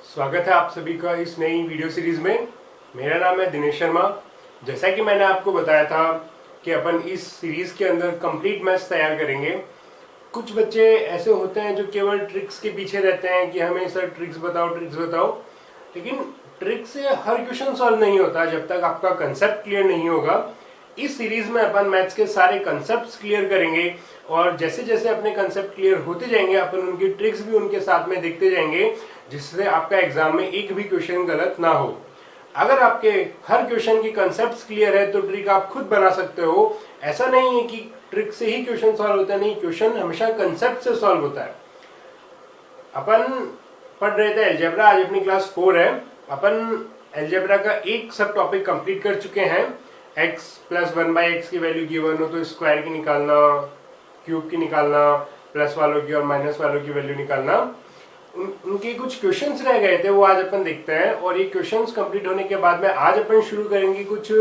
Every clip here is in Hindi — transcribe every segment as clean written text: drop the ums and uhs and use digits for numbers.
स्वागत है आप सभी का इस नई वीडियो सीरीज में। मेरा नाम है दिनेश शर्मा। जैसा कि मैंने आपको बताया था कि अपन इस सीरीज के अंदर कंप्लीट मैथ्स तैयार करेंगे। कुछ बच्चे ऐसे होते हैं जो केवल ट्रिक्स के पीछे रहते हैं कि हमें सर ट्रिक्स बताओ, लेकिन ट्रिक से हर क्वेश्चन सॉल्व नहीं होता जब तक आपका कंसेप्ट क्लियर नहीं होगा। इस सीरीज में अपन मैथ्स के सारे कंसेप्ट्स क्लियर करेंगे और जैसे जैसे अपने कंसेप्ट क्लियर होते जाएंगे अपन उनकी ट्रिक्स भी उनके साथ में देखते जाएंगे, जिससे आपका एग्जाम में एक भी क्वेश्चन गलत ना हो। अगर आपके हर क्वेश्चन की कंसेप्ट्स क्लियर है तो ट्रिक आप खुद बना सकते हो। ऐसा नहीं है कि ट्रिक से ही क्वेश्चन सॉल्व होता है, नहीं, क्वेश्चन हमेशा कंसेप्ट से सॉल्व होता है। अपन पढ़ रहे थे अलजेब्रा, आज अपनी क्लास 4 है। अपन अलजेब्रा का एक सब टॉपिक कंप्लीट कर चुके हैं। x प्लस 1/x की वैल्यू गिवन हो तो स्क्वायर की निकालना, क्यूब की निकालना, प्लस वालों की और माइनस वालों की वैल्यू निकालना। उनके कुछ क्वेश्चंस रह गए थे, वो आज अपन देखते हैं। और ये क्वेश्चंस कंप्लीट होने के बाद में आज अपन शुरू करेंगे कुछ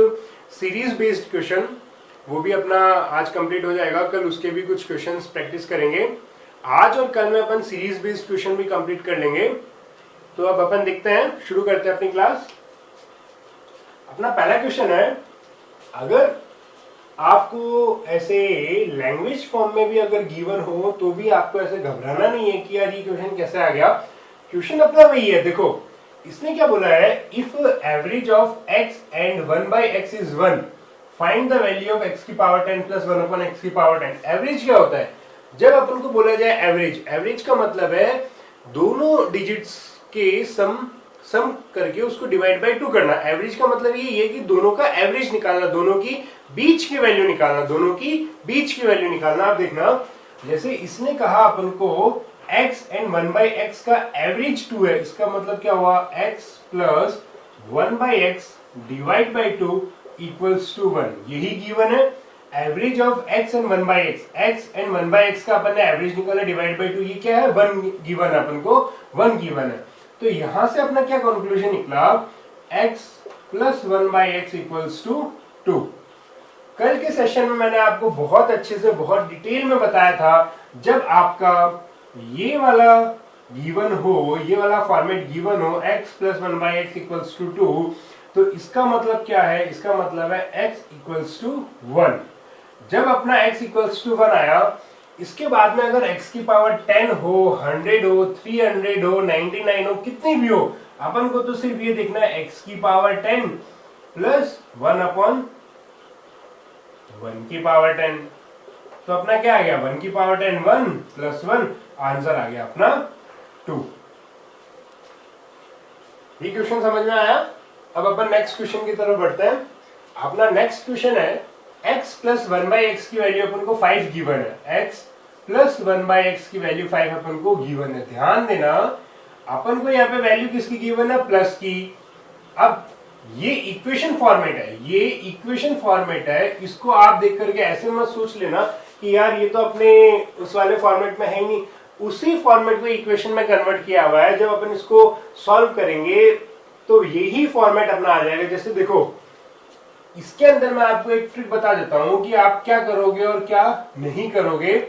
सीरीज बेस्ड क्वेश्चन। वो भी अपना आज कंप्लीट हो जाएगा, कल उसके भी कुछ क्वेश्चंस प्रैक्टिस करेंगे। आज और कल में अपन सीरीज बेस्ड क्वेश्चन भी कंप्लीट कर लेंगे। तो अब अपन देखते हैं, शुरू करते हैं अपनी क्लास। अपना पहला क्वेश्चन है, अगर आपको ऐसे लैंग्वेज फॉर्म में भी अगर गिवन हो तो भी आपको ऐसे घबराना नहीं है कि यार ये क्वेश्चन कैसे आ गया। क्वेश्चन अपना वही है। देखो इसने क्या बोला है, if average of x and 1/x is 1 find the value of x की पावर 10 प्लस 1 अपॉन x की पावर 10। एवरेज क्या होता है? जब अपन को बोला जाए एवरेज, एवरेज का मतलब है दोनों डिजिट्स के सम करके उसको डिवाइड बाय 2 करना। एवरेज का मतलब ये है कि दोनों का एवरेज निकालना, दोनों की बीच की वैल्यू निकालना, दोनों की बीच की वैल्यू निकालना। आप देखना, जैसे इसने कहा अपन को x एंड 1/x का एवरेज 2 है, इसका मतलब क्या हुआ, x plus 1/x divide by 2 equals to 1। यही गिवन है। Average of x and 1/x, x and 1/x का अपन ने एवरेज निकाला डिवाइड बाय 2, ये क्या है, 1 गिवन है अपन को, 1 गिवन है। तो यहां से अपना क्या कंक्लूजन निकला, x plus 1/x equals to 2। कल के सेशन में मैंने आपको बहुत अच्छे से बहुत डिटेल में बताया था, जब आपका ये वाला गिवन हो, ये वाला फॉर्मेट गिवन हो, x plus 1/x equals to 2, तो इसका मतलब क्या है, इसका मतलब है x इक्वल्स टू 1। जब अपना x इक्वल्स टू 1 आया, इसके बाद में अगर x की पावर 10 हो, 100 हो, 300 हो, 99 हो, कितनी भी हो, अपन को तो सिर्फ ये देखना है x की पावर 10 प्लस 1 अपॉन 1 की पावर 10। तो अपना क्या आ गया, 1 की पावर 10 1 प्लस 1, आंसर आ गया अपना 2। ये क्वेश्चन समझ में आया। अब अपन नेक्स्ट क्वेश्चन की तरफ बढ़ते हैं। अपना नेक्स्ट क्वेश्चन है, x प्लस 1/x की वैल्यू अपन को 5 गिवन है। x प्लस 1/x की वैल्यू 5 अपन को गिवन है। ध्यान देना, अपन को यहाँ पे वैल्यू किसकी गिवन है, प्लस की। अब ये इक्वेशन फॉर्मेट है, ये इक्वेशन फॉर्मेट है। इसको आप देख करके ऐसे मत सोच लेना कि यार ये तो अपने उस वाले फॉर्मेट में है ही नहीं। उसी फॉर्मेट को इक्वेशन में कन्वर्ट किया हुआ है। जब अपन इसको सॉल्व करेंगे तो यही फॉर्मेट अपना आ जाएगा। जैसे देखो, इसके अंदर मैं आपको एक ट्रिक बता देता हूं कि आप क्या करोगे और क्या नहीं करोगे।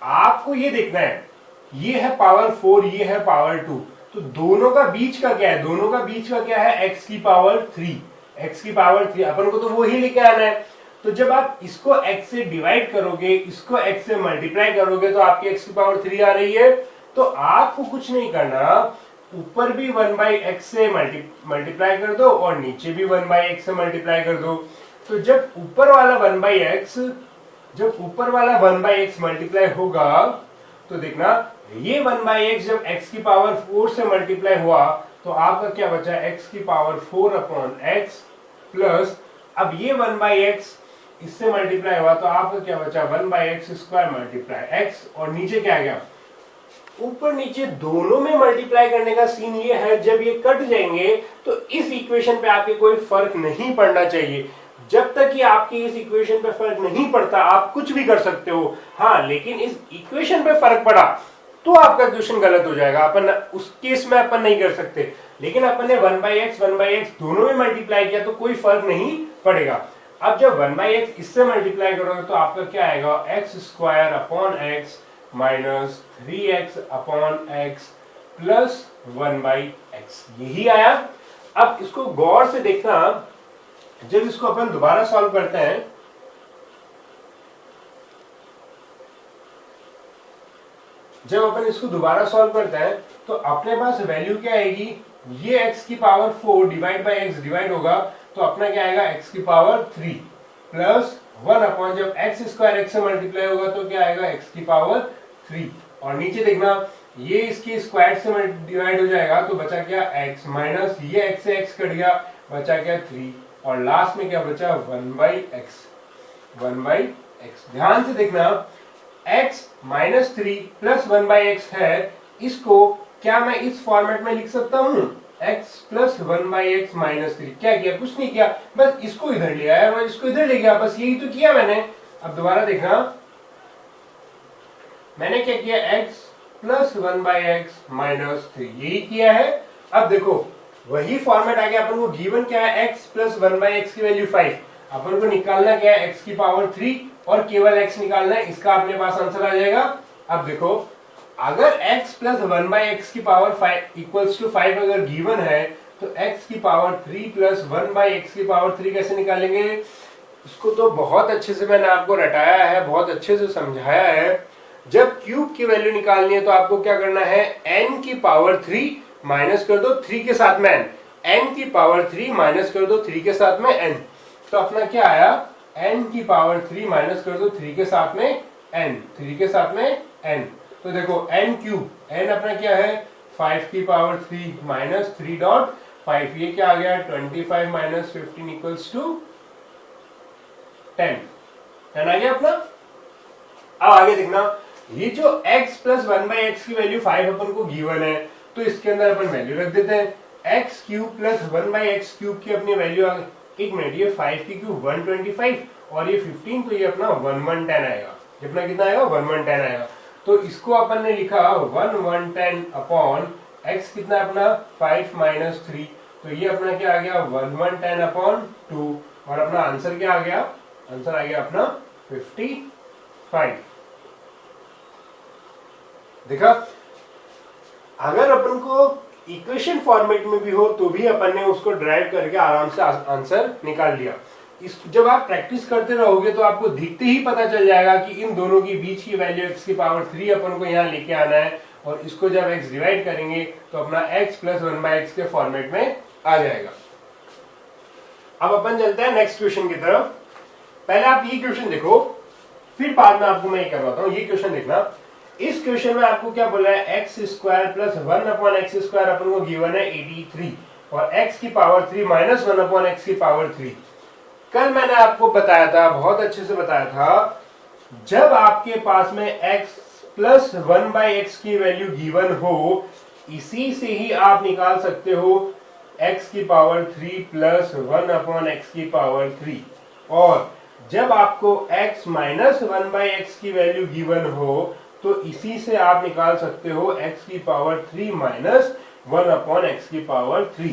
आपको ये देखना है, ये है पावर 4, ये है पावर 2, तो दोनों का बीच का क्या है, दोनों का बीच का क्या है, x की पावर 3। x की पावर 3 अपन को तो वो ही लेके आना है। तो जब आप इसको x से डिवाइड करोगे, इसको x से मल्टीप्लाई करोगे, तो आपकी x की पावर 3 आ रही है। तो आपको कुछ नहीं करना, ऊपर भी 1/x से मल्टीप्लाई कर दो और नीचे भी 1/x से मल्टीप्लाई कर दो। तो जब ऊपर वाला 1/x मल्टीप्लाई होगा तो देखना, ये 1/x जब x की पावर 4 से मल्टीप्लाई हुआ तो आपका क्या बचा, x की पावर 4 अपॉन x प्लस, अब ये 1/x इससे मल्टीप्लाई हुआ तो आपका क्या बचा, 1/x स्क्वायर मल्टीप्लाई x, और नीचे क्या आ गया, ऊपर नीचे दोनों में मल्टीप्लाई करने का सीन ये है, जब ये कट जाएंगे तो इस इक्वेशन पे आपके कोई फर्क नहीं पड़ना चाहिए। जब तक कि आपकी इस इक्वेशन पे फर्क नहीं पड़ता आप कुछ भी कर सकते हो। हाँ, लेकिन इस इक्वेशन पे फर्क पड़ा तो आपका क्वेश्चन गलत हो जाएगा। अपन उस केस में अपन नहीं कर सकते, लेकिन अपन ने 1/x दोनों में मल्टीप्लाई किया तो कोई फर्क नहीं पड़ेगा। अब जब 1/x इससे मल्टीप्लाई करोगे तो आपका क्या आएगा, x square upon x minus 3x upon x plus 1/x, यही आया। अब इसको गौर से देखना, जब इसको अपन दोबारा सॉल्व करते हैं, जब अपन इसको दोबारा सॉल्व करते हैं तो अपने पास वैल्यू क्या आएगी, ये x की power 4 divide by x divide होगा तो अपना क्या आएगा x की पावर 3 प्लस 1 अपॉन, जब x स्क्वायर x से मल्टीप्लाई होगा तो क्या आएगा x की पावर 3, और नीचे देखना ये इसके स्क्वायर से डिवाइड हो जाएगा तो बचा क्या x, माइनस ये x से x कट गया, बचा क्या 3, और लास्ट में क्या बचा 1/x, 1/x। ध्यान से देखना, x माइनस 3 प्लस 1/x है, इसको क्या मैं इस फॉर्मेट में लिख सकता हूं, x प्लस 1/x माइनस 3। क्या किया, कुछ नहीं किया, बस इसको इधर ले आया और इसको इधर ले गया, बस यही तो किया मैंने। अब दोबारा देखना, मैंने क्या किया, x प्लस 1/x माइनस 3, यही किया है। अब देखो वही फॉर्मेट आ गया, अपन को गिवन क्या है, x प्लस 1/x की वैल्यू 5, अपन को निकालना क्या है, x की पावर 3 और केवल x निकालना है, इसका अपने पास आंसर आ जाएगा। अब देखो, अगर x प्लस 1/x की पावर 5 इक्वल्स टू 5 अगर गिवन है तो x की पावर 3 प्लस 1/x की पावर 3 कैसे निकालेंगे, इसको तो बहुत अच्छे से मैंने आपको रटाया है, बहुत अच्छे से समझाया है। जब क्यूब की वैल्यू निकालनी है तो आपको क्या करना है, n की पावर 3 माइनस कर दो 3 के साथ में n की पावर 3 माइनस कर दो 3 के साथ में n, तो अपना क्या आया, n की पावर 3 माइनस कर दो 3 के साथ में n, 3 के साथ में n, तो देखो n क्यूब, n अपना क्या है 5 की पावर 3 माइनस 3.5, ये क्या आ गया 25 माइनस 15 इक्वल्स टू 10, 10 आ गया अपना। अब आगे देखना, ये जो x प्लस 1/x की वैल्यू 5 अपन को गिवन है तो इसके अंदर अपन वैल्यू रख देते हैं, x cube plus 1/x cube की अपनी वैल्यू आ गई, एक मिनट, ये 5 की क्यूब 125 और ये 15, तो ये अपना 1110 आएगा, ये अपना कितना आएगा 1110 आएगा। तो इसको अपन ने लिखा 1110 अपॉन x कितना अपना 5 माइनस 3, तो ये अपना क्या आ गया 1110 अपॉन 2, और अपना आंसर क्या आ गया, आंसर आ गया अपना 55। देखा, अगर अपन को इक्वेशन फॉर्मेट में भी हो तो भी अपन ने उसको ड्राइव करके आराम से आंसर निकाल लिया। इस जब आप प्रैक्टिस करते रहोगे तो आपको दिखते ही पता चल जाएगा कि इन दोनों के बीच की वैल्यू x की पावर 3 अपन को यहाँ लेके आना है, और इसको जब x डिवाइड करेंगे तो अपना x प्लस 1/x के फॉर्मेट में आ जाएगा। अब अपन चलते हैं नेक्स्ट क्वेश्चन की तरफ। पहले आप ये क्वेश्चन देखो, फिर बाद में आपको मैं ये करवाता हूँ। ये क्वेश्चन देखना, इस क्वेश्चन में आपको क्या बोला है, x square plus 1 upon x square upon को गिवन है 83 और x की पावर 3 माइनस 1 अपॉन एक्स की पावर 3। कल मैंने आपको बताया था, बहुत अच्छे से बताया था, जब आपके पास में x प्लस 1/x की वैल्यू गिवन हो, इसी से ही आप निकाल सकते हो x की पावर 3 प्लस 1 अपॉन एक्स की पावर 3, और जब आपको x माइनस 1/x की वैल्यू गिवन हो तो इसी से आप निकाल सकते हो x की पावर 3 माइनस 1 अपॉन एक्स की पावर 3।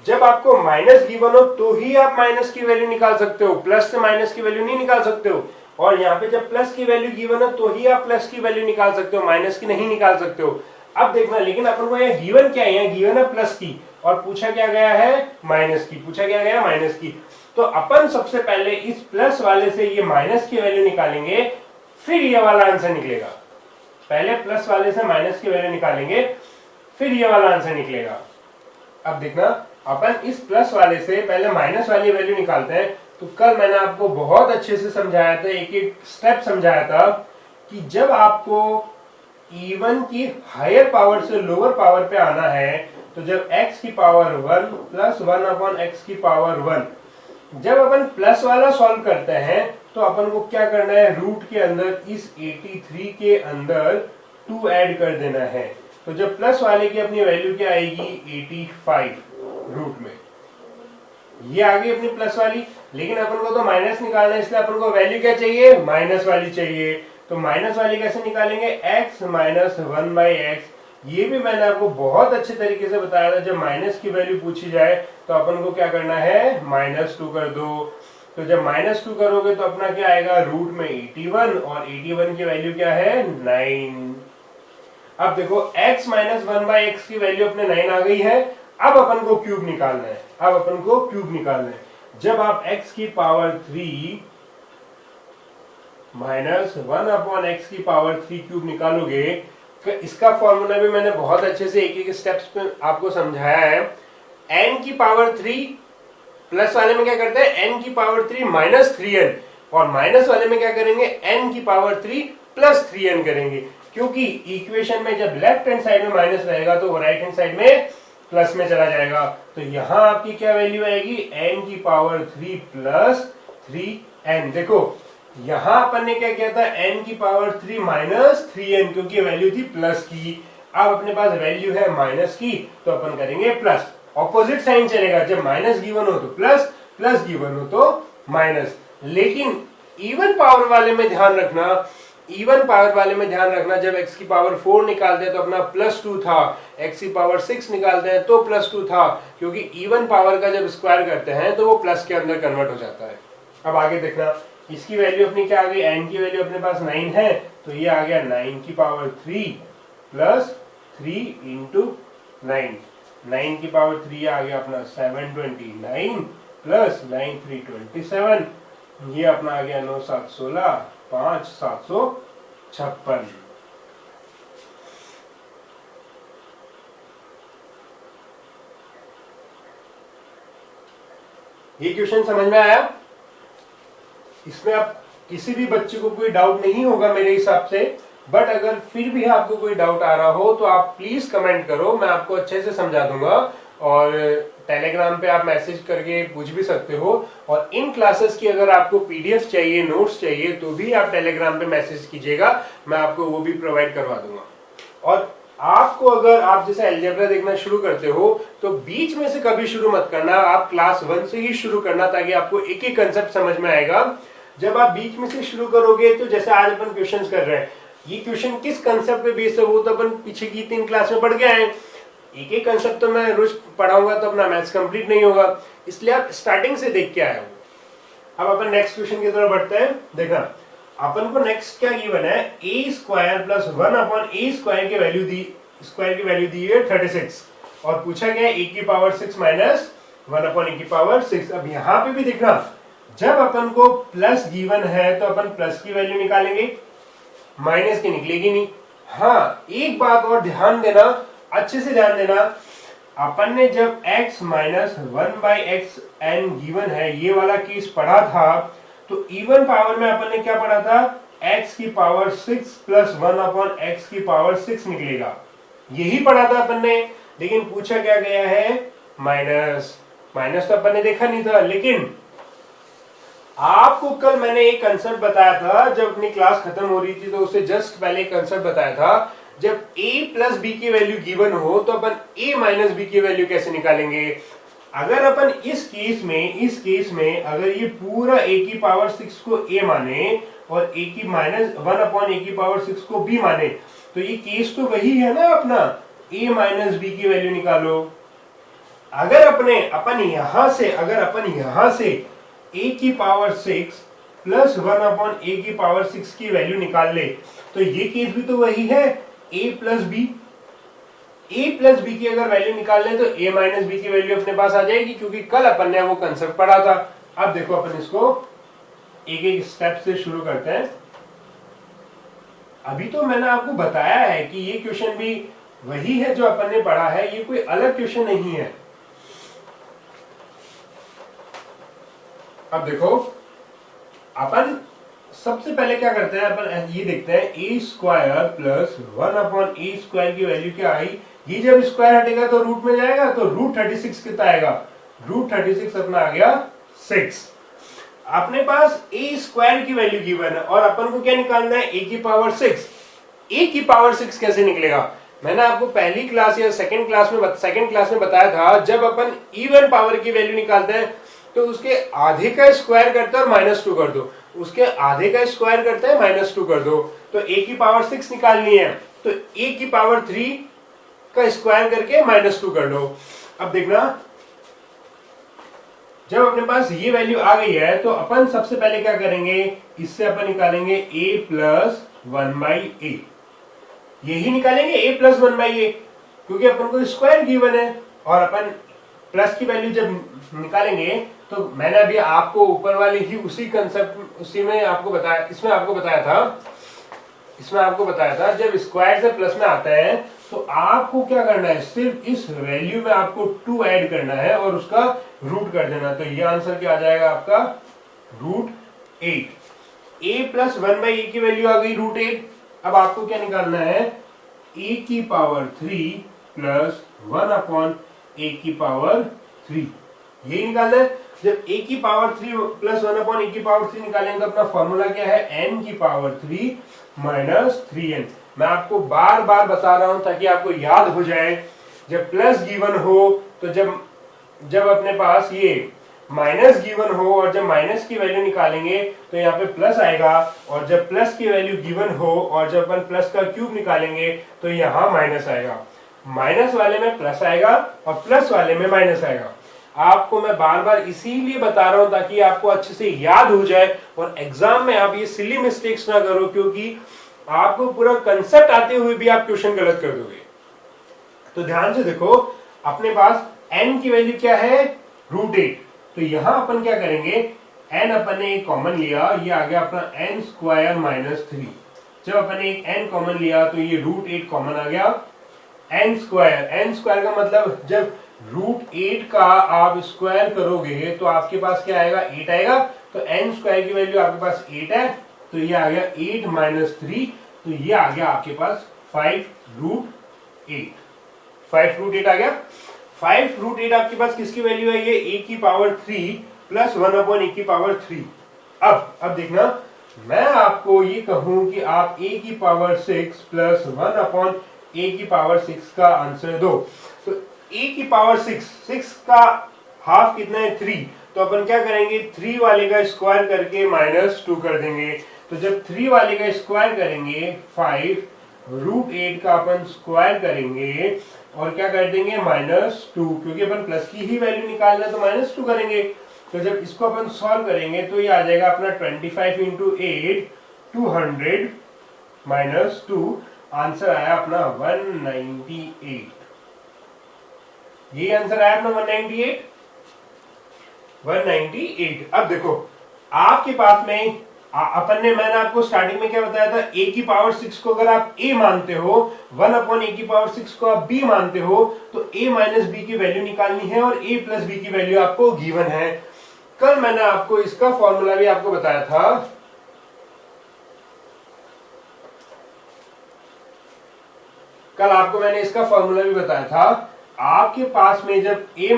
जब आपको माइनस गिवन हो तो ही आप माइनस की वैल्यू निकाल सकते हो, प्लस से माइनस की वैल्यू नहीं निकाल सकते हो, और यहाँ पे जब प्लस की वैल्यू गिवन हो तो ही आप प्लस की वैल्यू निकाल सकते हो, माइनस की नहीं निकाल सकते हो। अब देखना, लेकिन अपन को यहाँ गिवन क्या है, यहाँ गिवन है प्लस की और पूछा क्या गया है माइनस की, पूछा क्या गया माइनस की। तो अपन सबसे पहले इस प्लस वाले से ये माइनस की वैल्यू निकालेंगे, फिर ये वाला आंसर निकलेगा। पहले प्लस वाले से माइनस की वैल्यू निकालेंगे, फिर ये वाला आंसर निकलेगा। अब देखना, अपन इस प्लस वाले से पहले माइनस वाली वैल्यू निकालते हैं। तो कल मैंने आपको बहुत अच्छे से समझाया था, एक एक स्टेप समझाया था कि जब आपको इवन की हायर पावर से लोअर पावर पे आना है तो जब x की पावर 1 प्लस 1 अपॉन एक्स की पावर 1, जब अपन प्लस वाला सॉल्व करते हैं तो अपन को क्या करना है, रूट के अंदर इस 83 के अंदर 2 ऐड कर देना है। तो जब प्लस वाले की अपनी वैल्यू क्या आएगी 85 रूट में, ये आ गई अपनी प्लस वाली, लेकिन अपन को तो माइनस निकालना है, इसलिए अपन को वैल्यू क्या चाहिए, माइनस वाली चाहिए। तो माइनस वाली कैसे निकालेंगे, x माइनस 1/x। ये भी मैंने आपको बहुत अच्छे तरीके से बताया था, जब माइनस की वैल्यू पूछी जाए तो अपन को क्या करना है, -2 कर दो। तो जब -2 करोगे तो अपना क्या आएगा, रूट में 81, और 81 की वैल्यू क्या है 9। अब देखो x माइनस 1/x की वैल्यू अपने 9 आ गई है। अब अपन को क्यूब निकालना है, अब अपन को क्यूब निकालना है। जब आप x की पावर 3 माइनस 1/x की पावर 3 क्यूब निकालोगे, तो इसका फॉर्मूला भी मैंने बहुत अच्छे से एक एक स्टेप्स पे आपको समझाया है। n की पावर 3 प्लस वाले में क्या करते हैं, n की पावर 3 माइनस 3n, और माइनस वाले में क्या करेंगे, n की पावर 3 प्लस 3n करेंगे। क्योंकि इक्वेशन में जब लेफ्ट हैंड साइड में माइनस रहेगा तो राइट हैंड साइड में प्लस में चला जाएगा। तो यहां आपकी क्या वैल्यू आएगी, n की पावर 3 प्लस 3n। देखो यहां अपन ने क्या किया था, n की पावर 3 माइनस 3n, क्योंकि वैल्यू थी प्लस की। अब अपने पास वैल्यू है माइनस की, तो अपन करेंगे प्लस। ऑपोजिट साइन चलेगा, जब माइनस गिवन हो तो प्लस, प्लस गिवन हो तो माइनस। लेकिन इवन पावर वाले में ध्यान रखना, इवन पावर वाले में ध्यान रखना, जब x की पावर 4 निकालते हैं तो अपना +2 था, x की पावर 6 निकालते हैं तो +2 था, क्योंकि इवन पावर का जब स्क्वायर करते हैं तो वो प्लस के अंदर कन्वर्ट हो जाता है। अब आगे देखना, इसकी वैल्यू अपनी क्या आ गई, n की वैल्यू अपने पास 9 है, तो ये आ गया 9 की पावर 3 प्लस 3 इंटू 9। 9 की पावर 3 आ गया अपना 729 प्लस 9 3 27, ये अपना आ गया 9 7 16 5 756। ये क्वेश्चन समझ में आया? इसमें आप किसी भी बच्चे को कोई डाउट नहीं होगा मेरे हिसाब से, बट अगर फिर भी आपको कोई डाउट आ रहा हो तो आप प्लीज कमेंट करो, मैं आपको अच्छे से समझा दूंगा। और टेलीग्राम पे आप मैसेज करके पूछ भी सकते हो, और इन क्लासेस की अगर आपको पीडीएफ चाहिए, नोट्स चाहिए, तो भी आप टेलीग्राम पे मैसेज कीजिएगा, मैं आपको वो भी प्रोवाइड करवा दूंगा। और आपको अगर आप जैसे अलजेब्रा देखना शुरू करते हो तो बीच में से कभी शुरू मत करना, आप क्लास 1 से ही शुरू करना, ताकि आपको एक एक कंसेप्ट समझ में आएगा। जब आप बीच में से शुरू करोगे, तो जैसे आज अपन क्वेश्चंस कर रहे हैं, ये क्वेश्चन किस कंसेप्ट पे बेस्ड है वो तो अपन पीछे की 3 क्लास में पढ़ गए हैं। एक एक कंसेप्ट तो मैं रोज पढ़ाऊंगा तो अपना मैथ्स कंप्लीट नहीं होगा, इसलिए आप स्टार्टिंग से देख के आए हो। अब अपन नेक्स्ट क्वेश्चन की तरफ बढ़ते हैं। देखना, अपन को नेक्स्ट क्या गिवन है, a square plus 1/a square की वैल्यू दी है 36, और पूछा गया a की पावर 6 माइनस 1/a की पावर 6। अब यहाँ पे भी देखना, जब अपन को प्लस गिवन है तो अपन प्लस की वैल्यू निकालेंगे, माइनस की निकलेगी नहीं। हाँ, एक बात और ध्यान देना, अच्छे से ध्यान देना, अपन ने जब x माइनस 1/xn गिवन है, ये वाला केस पढ़ा था, तो इवन पावर में अपन ने क्या पढ़ा था, x की पावर 6 प्लस 1/x की पावर 6 निकलेगा, यही पढ़ा था अपन ने। लेकिन पूछा क्या गया है, माइनस। माइनस तो अपन ने देखा नहीं था, लेकिन आपको कल मैंने एक कंसेप्ट बताया था, जब अपनी क्लास खत्म हो रही थी तो उससे जस्ट पहले एक कंसेप्ट बताया था, जब a प्लस बी की वैल्यू गिवन हो तो अपन a माइनस बी की वैल्यू कैसे निकालेंगे। अगर अपन इस केस में अगर ये पूरा a की पावर 6 को a माने और a की माइनस 1/a की पावर 6 को b माने, तो ये केस तो वही है ना अपना, a माइनस बी की वैल्यू निकालो। अगर अपन यहां से a की पावर 6 प्लस 1/a की पावर 6 की वैल्यू निकाल ले, तो ये केस भी तो वही है, a प्लस बी की अगर वैल्यू निकाल ले तो a माइनस बी की वैल्यू अपने पास आ जाएगी, क्योंकि कल अपन ने वो कंसेप्ट पढ़ा था। अब देखो अपन इसको एक एक स्टेप से शुरू करते हैं। अभी तो मैंने आपको बताया है कि ये क्वेश्चन भी वही है जो अपन ने पढ़ा है, ये कोई अलग क्वेश्चन नहीं है। अब देखो, अपन सबसे पहले क्या करते हैं, अपन ये देखते हैं a square plus 1/a square की वैल्यू क्या आई। ये जब स्क्वायर हटेगा तो रूट में जाएगा, तो √36 कितना आएगा, √36 अपना आ गया 6। अपने पास a स्क्वायर की वैल्यू गिवन है और अपन को क्या निकालना है, a की पावर 6। a की पावर 6 कैसे निकलेगा, मैंने आपको पहली क्लास या सेकंड क्लास में बताया था, जब अपन इवन पावर की वैल्यू निकालते हैं तो उसके आधे का स्क्वायर करते हैं और -2 कर दो, उसके आधे का स्क्वायर करते हैं -2 कर दो, तो a की पावर 6 निकालनी है, तो a की पावर 3 का स्क्वायर करके -2 कर लो। अब देखना, जब अपने पास ये वैल्यू आ गई है तो अपन सबसे पहले क्या करेंगे, इससे अपन निकालेंगे a प्लस 1/a। यही निकालेंगे a प्लस 1/a, क्योंकि अपन को स्क्वायर गिवन है और अपन प्लस की वैल्यू जब निकालेंगे तो मैंने अभी आपको ऊपर वाले ही उसी कंसेप्ट उसी में आपको बताया, इसमें आपको बताया था जब स्क्वायर से प्लस में आता है तो आपको क्या करना है, सिर्फ इस वैल्यू में आपको 2 ऐड करना है और उसका रूट कर देना। तो ये आंसर क्या आ जाएगा आपका √8। a प्लस 1/a की वैल्यू आ गई √8। अब आपको क्या निकालना है, a की पावर 3 प्लस 1/a की पावर 3, यही निकालना है। जब a की पावर 3 प्लस 1/a की पावर 3 निकालेंगे तो अपना फॉर्मूला क्या है, n की पावर 3 माइनस 3n। मैं आपको बार बार बता रहा हूं ताकि आपको याद हो जाए। जब प्लस गिवन हो तो जब अपने पास ये माइनस गिवन हो और जब माइनस की वैल्यू निकालेंगे तो यहाँ पे प्लस आएगा, और जब प्लस की वैल्यू गिवन हो और जब अपन प्लस का क्यूब निकालेंगे तो यहाँ माइनस आएगा। माइनस वाले में प्लस आएगा और प्लस वाले में माइनस आएगा। आपको मैं बार बार इसीलिए बता रहा हूं ताकि आपको अच्छे से याद हो जाए और एग्जाम में आप ये सिली मिस्टेक्स ना करो, क्योंकि आपको पूरा कंसेप्ट आते हुए भी आप क्वेश्चन गलत कर दोगे। तो ध्यान से देखो, अपने पास n की वैल्यू क्या है, √8। तो यहां अपन क्या करेंगे, n अपन ने एक कॉमन लिया, ये आ गया अपना n स्क्वायर माइनस 3। जब अपन ने एक n कॉमन लिया तो ये √8 कॉमन आ गया। n स्क्वायर का मतलब जब √8 का आप स्क्वायर करोगे तो आपके पास क्या आएगा, 8 आएगा। तो n स्क्वायर की वैल्यू आपके पास 8 है, तो ये आ गया 8 माइनस 3, तो ये आ गया आपके पास 5√8। 5√8 आ गया। 5√8 आपके पास किसकी वैल्यू है, ये a की पावर 3 प्लस 1/a की पावर 3। अब देखना, मैं आपको ये कहूं कि आप a की पावर 6 प्लस 1/a की पावर 6 का आंसर दो, तो a की पावर 6 का हाफ कितना है, 3। तो अपन क्या करेंगे, 3 वाले का स्क्वायर करके -2 कर देंगे। तो जब 3 वाले का स्क्वायर करेंगे 5√8 का अपन स्क्वायर करेंगे और क्या कर देंगे, -2, क्योंकि अपन प्लस की ही वैल्यू निकालना है तो -2 करेंगे। तो जब इसको अपन सॉल्व करेंगे तो ये आ जाएगा अपना 25 × 8 200 -2, आंसर आया अपना 198। ये आंसर आया अपना 198। अब देखो आपके पास में मैंने आपको स्टार्टिंग में क्या बताया था, a की पावर 6 को अगर आप a मानते हो, 1/a की पावर 6 को आप b मानते हो, तो a माइनस b की वैल्यू निकालनी है और a प्लस b की वैल्यू आपको गिवन है। कल मैंने आपको इसका फॉर्मूला भी आपको बताया था। आपके पास में जब a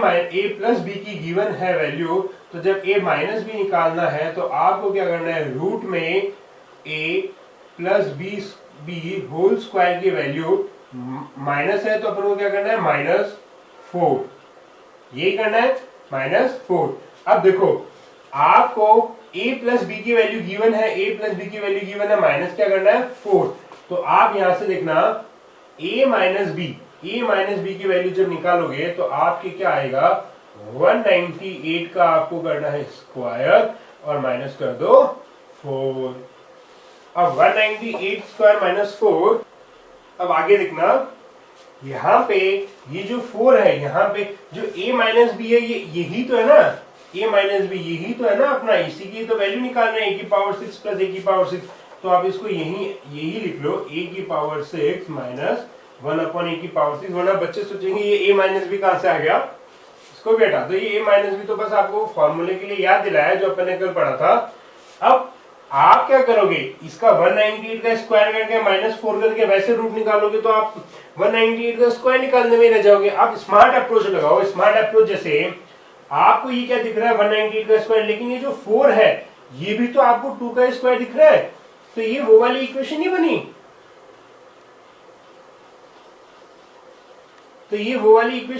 प्लस बी की गिवन है वैल्यू, तो जब a माइनस बी निकालना है तो आपको क्या करना है, रूट में a plus B whole square की वैल्यू माइनस है तो अपन को क्या करना है, -4, यही करना है, -4। अब देखो आपको a प्लस बी की वैल्यू गिवन है, माइनस क्या करना है, 4। तो आप यहां से देखना, a माइनस बी की वैल्यू जब निकालोगे तो आपके क्या आएगा, 198 का आपको करना है स्क्वायर और माइनस कर दो 4। अब 198 स्क्वायर -4। अब आगे देखना, यहाँ पे ये जो 4 है, यहाँ पे जो a माइनस बी है, ये यही तो है ना, a माइनस बी यही तो है ना अपना, इसी की तो वैल्यू निकालना है, a की पावर 6 प्लस a की पावर 6। तो आप इसको यही लिख लो, a की पावर 6 माइनस 1/a की पावर 6। वरना बच्चे सोचेंगे ये a माइनस बी कहां से आ गया, इसको भी हटा दो। ये a माइनस बी तो बस आपको फॉर्मूले के लिए याद दिलाया जो अपन ने कल पढ़ा था। अब आप क्या करोगे, इसका 198 का स्क्वायर करके -4 करके वैसे रूट निकालोगे तो आप 198 का स्क्वायर निकालने में रह जाओगे। आप स्मार्ट अप्रोच लगाओ। स्मार्ट अप्रोच जैसे आपको ये क्या दिख रहा है, 198 का स्क्वायर, लेकिन ये जो 4 है ये भी तो आपको 2 का स्क्वायर दिख रहा है, तो ये वो वाली इक्वेशन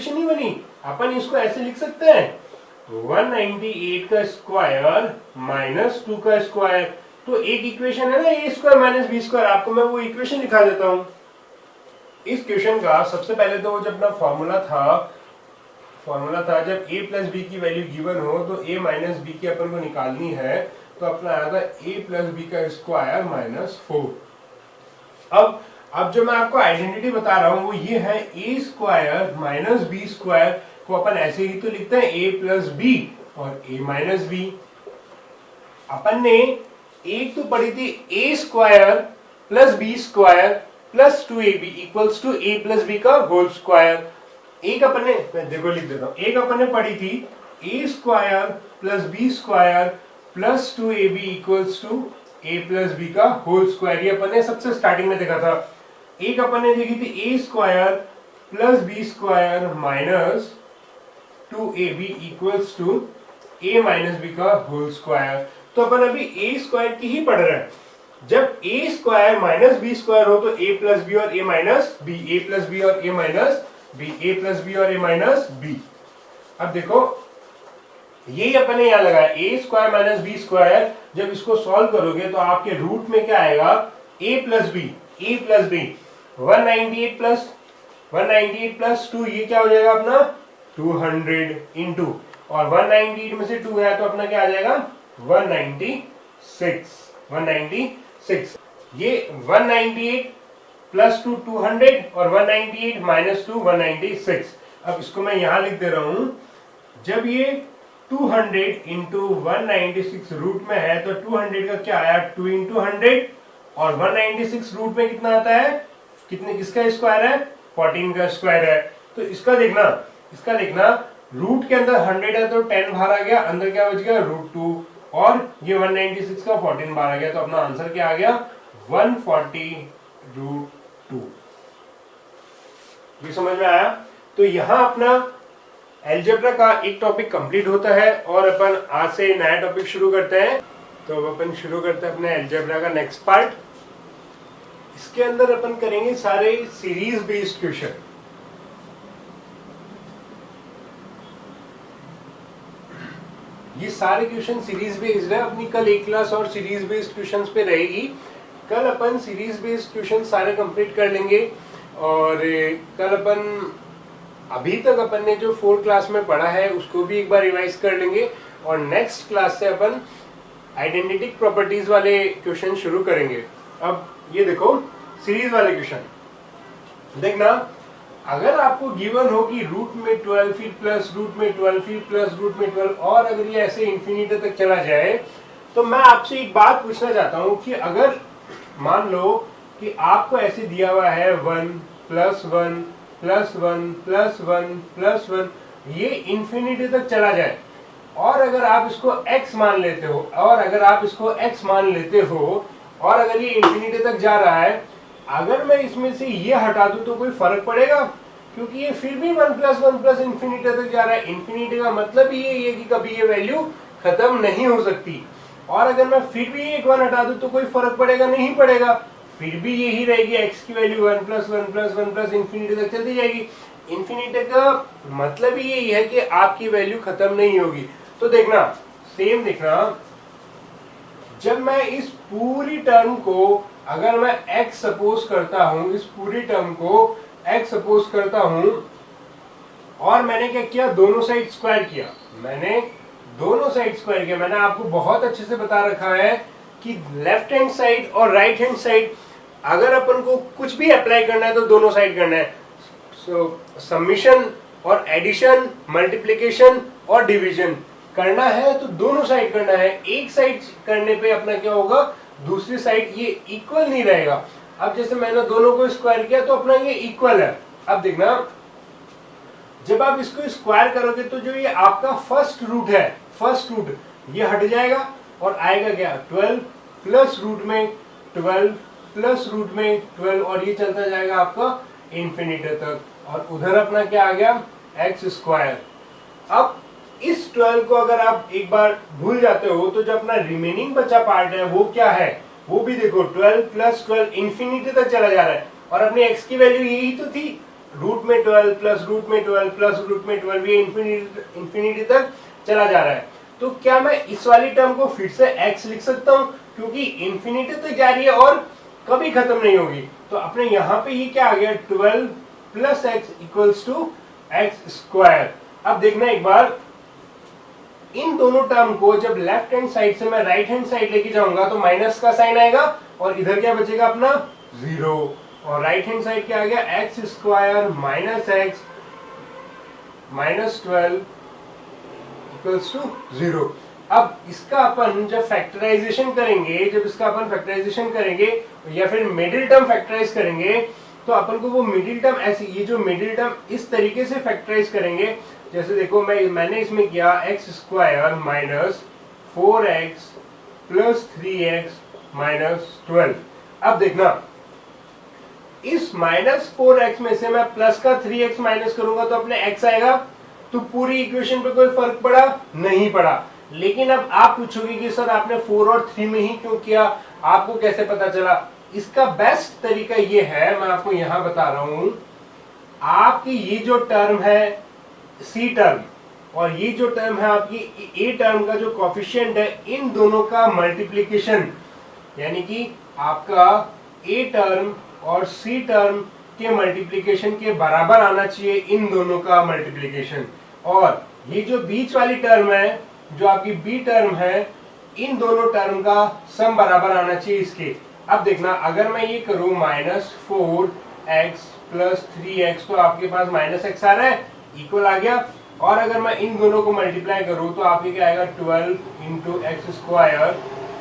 नहीं बनी। अपन इसको ऐसे लिख सकते हैं, 198 का स्क्वायर -2 का स्क्वायर। तो एक इक्वेशन है ना, a square minus B square. आपको मैं वो इक्वेशन दिखा देता हूं। इस क्वेश्चन का सबसे पहले तो जब अपना फॉर्मूला था जब a प्लस बी की वैल्यू गिवन हो तो a माइनस बी की अपन को निकालनी है, तो अपना आया था a प्लस बी का स्क्वायर -4। अब अब जो मैं आपको आइडेंटिटी बता रहा हूं वो ये है ए स्क्वायर माइनस बी स्क्वायर को अपन ऐसे ही तो लिखते हैं ए प्लस बी और ए माइनस बी। अपन ने एक तो पढ़ी थी A square plus B square plus 2ab equals to A plus B का होल स्क्वायर। एक अपन ने, मैं देखो लिख देता हूं, एक अपन ने पढ़ी थी A square plus B square plus 2ab equals to A plus B का होल स्क्वायर। ये अपन ने सबसे स्टार्टिंग में देखा था। एक अपन ने देखी थी A square plus B square minus 2ab equals to A minus B का होल स्क्वायर। तो अपन अभी ए स्क्वायर की ही पढ़ रहे हैं। जब ए स्क्वायर माइनस बी स्क्वायर हो तो ए प्लस बी और ए माइनस बी, ए प्लस बी और ए माइनस बी, ए प्लस बी और ए माइनस बी। अब देखो यही अपन ने यहां लगाया ए स्क्वायर माइनस बी स्क्वायर। जब इसको सॉल्व करोगे तो आपके रूट में क्या आएगा, ए प्लस बी, ए प्लस बी 198 प्लस 2, ये क्या हो जाएगा अपना 200 इंटू, और 198 में से 2 है तो अपना क्या आ जाएगा 196। ये 198 प्लस 2 200 और 198 माइनस 2 196। अब इसको मैं यहां लिख दे रहा हूं। जब ये 200 इंटू 196 रूट में है तो 200 का क्या आया 2 इंटू 100 और 196 रूट में कितना आता है, कितने, किसका स्क्वायर है 14 का स्क्वायर है। तो इसका लिखना रूट के अंदर 100 है तो 10 बाहर आ गया, अंदर क्या बच गया √2 और ये 196 का 14 बाहर आ गया। तो अपना आंसर क्या आ गया 140√2। ये समझ में आया। तो यहां अपना अलजेब्रा का एक टॉपिक कंप्लीट होता है और अपन आज से नया टॉपिक शुरू करते हैं। तो अब अपन शुरू करते हैं अपने अलजेब्रा का नेक्स्ट पार्ट। इसके अंदर अपन करेंगे सारे सीरीज बेस्ड क्वेश्चन। ये सारे क्वेश्चन सीरीज बेस्ड है। अपनी कल एक क्लास और सीरीज बेस्ड क्वेश्चंस पे रहेगी। कल अपन सीरीज बेस्ड क्वेश्चन सारे कंप्लीट कर लेंगे और कल अपन अभी तक अपन ने जो 4 क्लास में पढ़ा है उसको भी एक बार रिवाइज कर लेंगे और नेक्स्ट क्लास से अपन आइडेंटिटी प्रॉपर्टीज वाले क्वेश्चन शुरू करेंगे। अब ये देखो सीरीज वाले क्वेश्चन देखना। अगर आपको गिवन हो कि रूट में 12 फीट प्लस रूट में 12 फीट प्लस रूट में 12 और अगर ये ऐसे इंफिनिटी तक चला जाए तो मैं आपसे एक बात पूछना चाहता हूं कि अगर मान लो कि आपको ऐसे दिया हुआ है 1 प्लस 1 प्लस 1 प्लस 1 प्लस 1, ये इंफिनिटी तक चला जाए और अगर आप इसको x मान लेते हो और अगर ये इंफिनिटी तक जा रहा है, अगर मैं इसमें से ये हटा दूं तो कोई फर्क पड़ेगा? क्योंकि ये फिर भी 1 प्लस इंफिनिटी तक जा रहा है। इंफिनिटी का मतलब ये है कि कभी ये वैल्यू खत्म नहीं हो सकती। और अगर मैं फिर भी एक 1 हटा दूं तो कोई फर्क पड़ेगा? नहीं पड़ेगा, फिर भी यही रहेगी x की value 1 plus 1 plus 1 plus infinity तक चलती जाएगी। इंफिनिटी का मतलब ही यही है कि आपकी वैल्यू खत्म नहीं होगी। तो देखना, सेम देखना, जब मैं इस पूरी टर्म को अगर मैं x सपोज करता हूं, इस पूरी टर्म को x सपोज करता हूं और मैंने क्या किया, दोनों साइड स्क्वायर किया। मैंने आपको बहुत अच्छे से बता रखा है कि लेफ्ट हैंड साइड और राइट हैंड साइड अगर अपन को कुछ भी अप्लाई करना है तो दोनों साइड करना है। समिशन और एडिशन, मल्टीप्लिकेशन और डिवीजन करना है तो दोनों साइड करना है। एक साइड करने पे अपना क्या होगा, दूसरी साइड ये इक्वल नहीं रहेगा। अब जैसे मैंने दोनों को स्क्वायर किया तो अपना ये इक्वल है। अब देखना, जब आप इसको स्क्वायर करोगे तो जो ये आपका फर्स्ट रूट है, फर्स्ट रूट ये हट जाएगा और आएगा क्या 12 प्लस रूट में 12 प्लस रूट में 12 और ये चलता जाएगा आपका इंफिनिटी तक और उधर अपना क्या आ गया x स्क्वायर। अब इस 12 को अगर आप एक बार भूल जाते हो तो जो अपना रिमेनिंग बचा पार्ट है वो क्या है, वो भी देखो 12 प्लस 12 इंफिनिटी तक चला जा रहा है और अपने x की वैल्यू यही तो थी, रूट में 12 प्लस रूट में 12 प्लस रूट में 12, ये इंफिनिटी तक चला जा रहा है। तो क्या मैं इस वाली टर्म को फिर से x लिख सकता हूं, क्योंकि इंफिनिटी तक जा रही है और कभी खत्म नहीं होगी। तो अपने यहाँ पे ये क्या आ गया 12 plus x equals to x square. अब देखना एक बार, इन दोनों टर्म को जब लेफ्ट हैंड साइड से मैं राइट हैंड साइड लेके जाऊंगा तो माइनस का साइन आएगा और इधर क्या बचेगा अपना 0। और राइट हैंड साइड क्या आ गया, X square minus x minus 12 equals to 0। अब इसका अपन जब फैक्टराइजेशन करेंगे, जब इसका अपन फैक्टराइजेशन करेंगे या फिर मिडिल टर्म फैक्टराइज करेंगे, तो अपन को वो मिडिल टर्म ऐसी, ये जो मिडिल टर्म इस तरीके से फैक्टराइज करेंगे, जैसे देखो मैंने इसमें किया x square minus 4x plus 3x minus 12। अब देखना इस माइनस 4x में से मैं प्लस का 3x माइनस करूंगा तो अपने x आएगा, तो पूरी इक्वेशन पे कोई फर्क पड़ा नहीं पड़ा। लेकिन अब आप पूछोगे कि सर आपने 4 और 3 में ही क्यों किया, आपको कैसे पता चला? इसका बेस्ट तरीका ये है, मैं आपको यहां बता रहा हूं। आपकी ये जो टर्म है सी टर्म और ये जो टर्म है आपकी ए टर्म का जो कोफिशिएंट है, इन दोनों का मल्टीप्लीकेशन, यानी कि आपका ए टर्म और सी टर्म के मल्टीप्लीकेशन के बराबर आना चाहिए इन दोनों का मल्टीप्लीकेशन। और ये जो बीच वाली टर्म है, जो आपकी बी टर्म है, इन दोनों टर्म का सम बराबर आना चाहिए इसके। अब देखना अगर मैं ये करूं माइनस 4x प्लस 3x, तो आपके पास माइनस x आ रहा है, इक्वल आ गया। और अगर मैं इन दोनों को मल्टीप्लाई करूं तो आपके क्या आएगा, 12 इंटू एक्स स्क्वायर,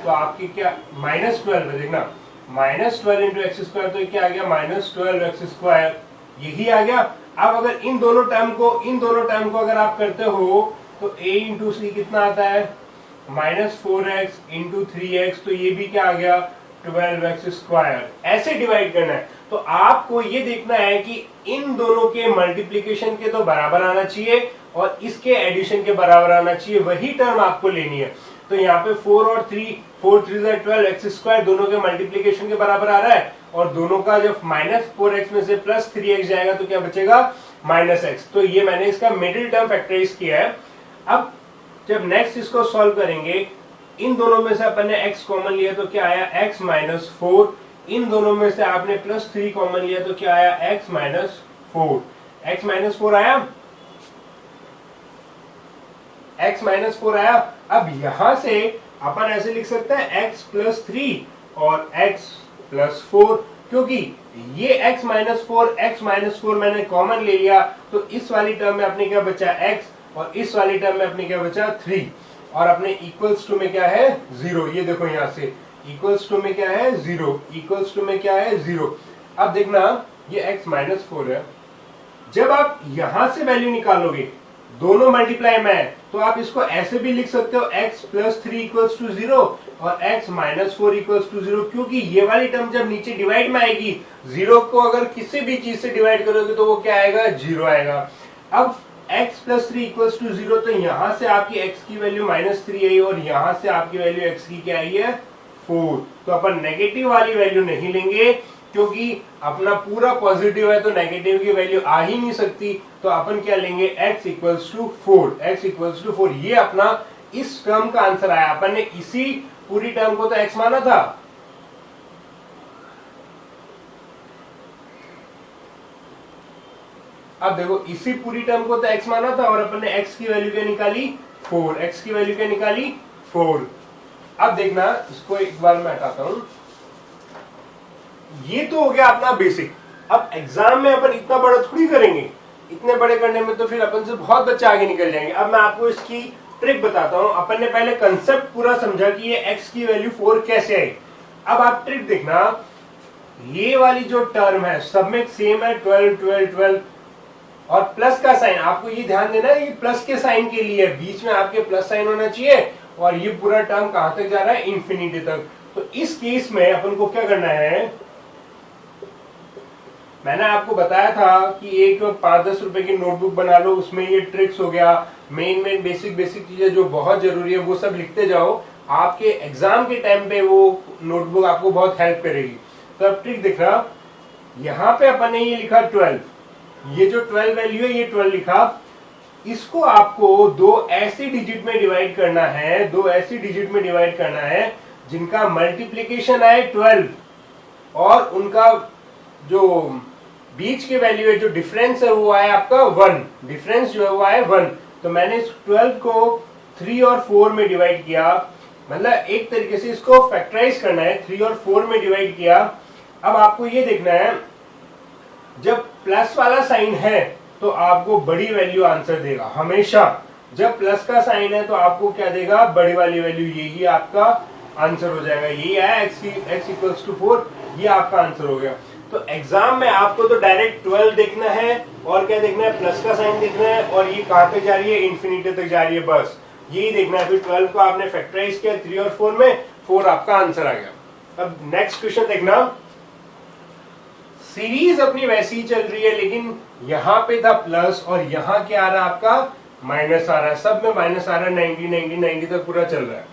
तो आपकी क्या माइनस 12 है। देखना माइनस 12 इंटू एक्स स्क्वायर, तो क्या आ गया माइनस 12 एक्स स्क्वायर, यही आ गया। अब अगर इन दोनों टर्म को अगर आप करते हो तो a इंटू सी कितना आता है, माइनस 4x इंटू 3x, तो ये भी क्या आ गया 12x स्क्वायर। ऐसे डिवाइड करना है। तो आपको ये देखना है कि इन दोनों के मल्टीप्लीकेशन के तो बराबर आना चाहिए और इसके एडिशन के बराबर आना चाहिए, वही टर्म आपको लेनी है। तो यहाँ पे 4 और 3, 4 3 12 एक्स स्क्वायर, दोनों के मल्टीप्लीकेशन के बराबर आ रहा है, और दोनों का जब माइनस 4x में से प्लस 3x जाएगा तो क्या बचेगा, माइनस x। तो ये मैंने इसका मिडिल टर्म फैक्टराइज किया है। अब जब नेक्स्ट इसको सॉल्व करेंगे, इन दोनों में से अपन ने x कॉमन लिया तो क्या आया, x माइनस 4। इन दोनों में से आपने प्लस 3 कॉमन लिया तो क्या आया, x माइनस 4। x माइनस 4 आया, x माइनस 4 आया। अब यहां से अपन ऐसे लिख सकते हैं x प्लस 3 और x प्लस 4, क्योंकि ये x माइनस 4 मैंने कॉमन ले लिया, तो इस वाली टर्म में अपने क्या बचा, x, और इस वाली टर्म में अपने क्या बचा 3, और अपने इक्वल्स टू में क्या है 0। ये देखो यहां से इक्वल्स टू में क्या है 0, इक्वल्स टू में क्या है 0। अब देखना ये x माइनस 4 है, जब आप यहां से वैल्यू निकालोगे, दोनों मल्टीप्लाई में है, तो आप इसको ऐसे भी लिख सकते हो x प्लस 3 इक्वल्स टू 0 और x माइनस 4 इक्वल्स टू 0, क्योंकि ये वाली टर्म जब नीचे डिवाइड में आएगी, 0 को अगर किसी भी चीज से डिवाइड करोगे तो वो क्या आएगा, 0 आएगा। अब x प्लस 3 इक्वल्स टू 0, तो यहां से आपकी x की वैल्यू माइनस 3 आई और यहां से आपकी वैल्यू x की क्या आई है 4। तो अपन नेगेटिव वाली वैल्यू नहीं लेंगे, क्योंकि अपना पूरा पॉजिटिव है तो नेगेटिव की वैल्यू आ ही नहीं सकती। तो अपन क्या लेंगे, x equals to 4, x equals to 4। ये अपना इस टर्म का आंसर आया। अपन ने इसी पूरी टर्म को तो x माना था, अब देखो इसी पूरी टर्म को तो x माना था और अपन ने x की वैल्यू क्या निकाली 4, x की वैल्यू क्या निकाली 4। अब देखना इसको एक बार मैं हटाता हूं। ये तो हो गया अपना बेसिक। अब एग्जाम में अपन इतना बड़ा थोड़ी करेंगे, इतने बड़े करने में तो फिर अपन से बहुत बच्चे आगे निकल जाएंगे। अब मैं आपको इसकी ट्रिक बताता हूं। अपन ने पहले कंसेप्ट पूरा समझा कि ये x की वैल्यू 4 कैसे आई। अब आप ट्रिक देखना, ये वाली जो टर्म है सब में सेम है 12 12 12, और प्लस का साइन आपको ये ध्यान देना है, ये प्लस के साइन के लिए बीच में आपके प्लस साइन होना चाहिए, और ये पूरा टर्म कहां तक जा रहा है, इंफिनिटी तक। तो इस केस में अपन को क्या करना है, मैंने आपको बताया था कि एक 5-10 रुपए की नोटबुक बना लो, उसमें ये ट्रिक्स हो गया, मेन बेसिक चीजें जो बहुत जरूरी है वो सब लिखते जाओ। आपके एग्जाम के टाइम पे वो नोटबुक आपको बहुत हेल्प करेगी। तो अब ट्रिक दिख रहा, यहाँ पे अपन ने ये लिखा 12, ये जो 12 वैल्यू है ये 12 लिखा, इसको आपको दो ऐसी डिजिट में डिवाइड करना है, दो ऐसी डिजिट में डिवाइड करना है जिनका मल्टीप्लीकेशन आए 12 और उनका जो बीच के वैल्यू है, जो डिफरेंस है वो आए आपका 1, डिफरेंस जो है वो आए 1। तो मैंने इस 12 को 3 और 4 में डिवाइड किया, मतलब एक तरीके से इसको फैक्टराइज करना है, 3 और 4 में डिवाइड किया। अब आपको ये देखना है जब प्लस वाला साइन है तो आपको बड़ी वैल्यू आंसर देगा हमेशा। जब प्लस का साइन है तो आपको क्या देगा, बड़ी वाली वैल्यू, यही आपका आंसर हो जाएगा। यही है x इक्वल्स टू 4, ये आपका आंसर हो गया। तो एग्जाम में आपको तो डायरेक्ट 12 देखना है और क्या देखना है, प्लस का साइन देखना है, और ये कहां तक जा रही है, इन्फिनिटी तक जा रही है, बस यही देखना है। फिर 12 को आपने फैक्टराइज किया 3 और 4 में, 4 आपका आंसर आ गया। अब नेक्स्ट क्वेश्चन देखना, सीरीज अपनी वैसी ही चल रही है, लेकिन यहाँ पे था प्लस और यहाँ क्या आ रहा है आपका, माइनस आ रहा है। सब में माइनस आ रहा है, 90 90 90 तक पूरा चल रहा है।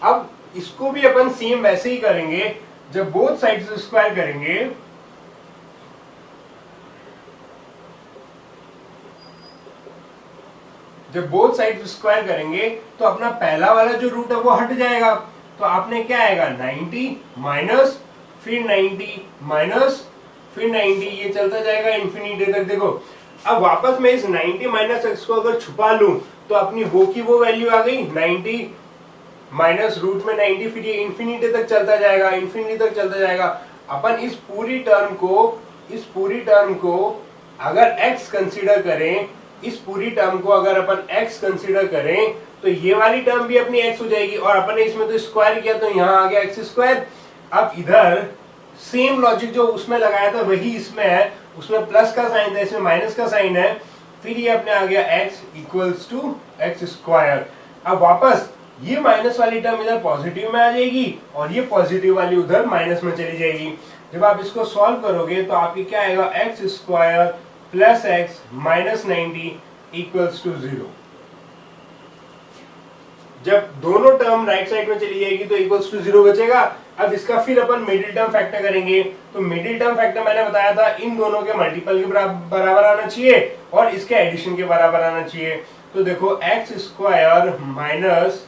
अब इसको भी अपन सेम वैसे ही करेंगे, जब बोथ साइड्स स्क्वायर करेंगे, जब बोथ साइड स्क्वायर करेंगे तो अपना पहला वाला जो रूट है वो हट जाएगा। तो आपने क्या आएगा, 90 माइनस फिर 90 माइनस फिर 90, ये चलता जाएगा इन्फिनिटी तक। देखो अब वापस मैं इस 90 माइनस एक्स को अगर छुपा लूं तो अपनी वो की वो वैल्यू आ गई 90 माइनस रूट में 90, फिर ये इन्फिनिटी तक चलता जाएगा, इन्फिनिटी तक चलता जाएगा। अपन इस पूरी टर्म को अगर x कंसीडर करें, इस पूरी टर्म को अगर अपन x कंसीडर करें तो ये वाली टर्म भी अपनी x हो जाएगी, और अपन ने इसमें तो स्क्वायर किया तो यहाँ आ गया x स्क्वायर। अब इधर सेम लॉजिक जो उसमें लगाया था वही इसमें है, उसमें प्लस का साइन था, इसमें माइनस का साइन है, फिर ये अपने आ गया x equals to x square. अब वापस ये माइनस वाली टर्म इधर पॉजिटिव में आ जाएगी और ये पॉजिटिव वाली उधर माइनस में चली जाएगी। जब आप इसको सॉल्व करोगे तो आपकी क्या आएगा, x square plus x minus 90 equals to 0। जब दोनों टर्म राइट साइड में चली जाएगी तो इक्वल्स टू 0 बचेगा। अब इसका फिर अपन मिडिल टर्म फैक्टर करेंगे, तो मिडिल टर्म फैक्टर मैंने बताया था इन दोनों के मल्टीपल के बराबर आना चाहिए और इसके एडिशन के बराबर आना चाहिए। तो देखो x square minus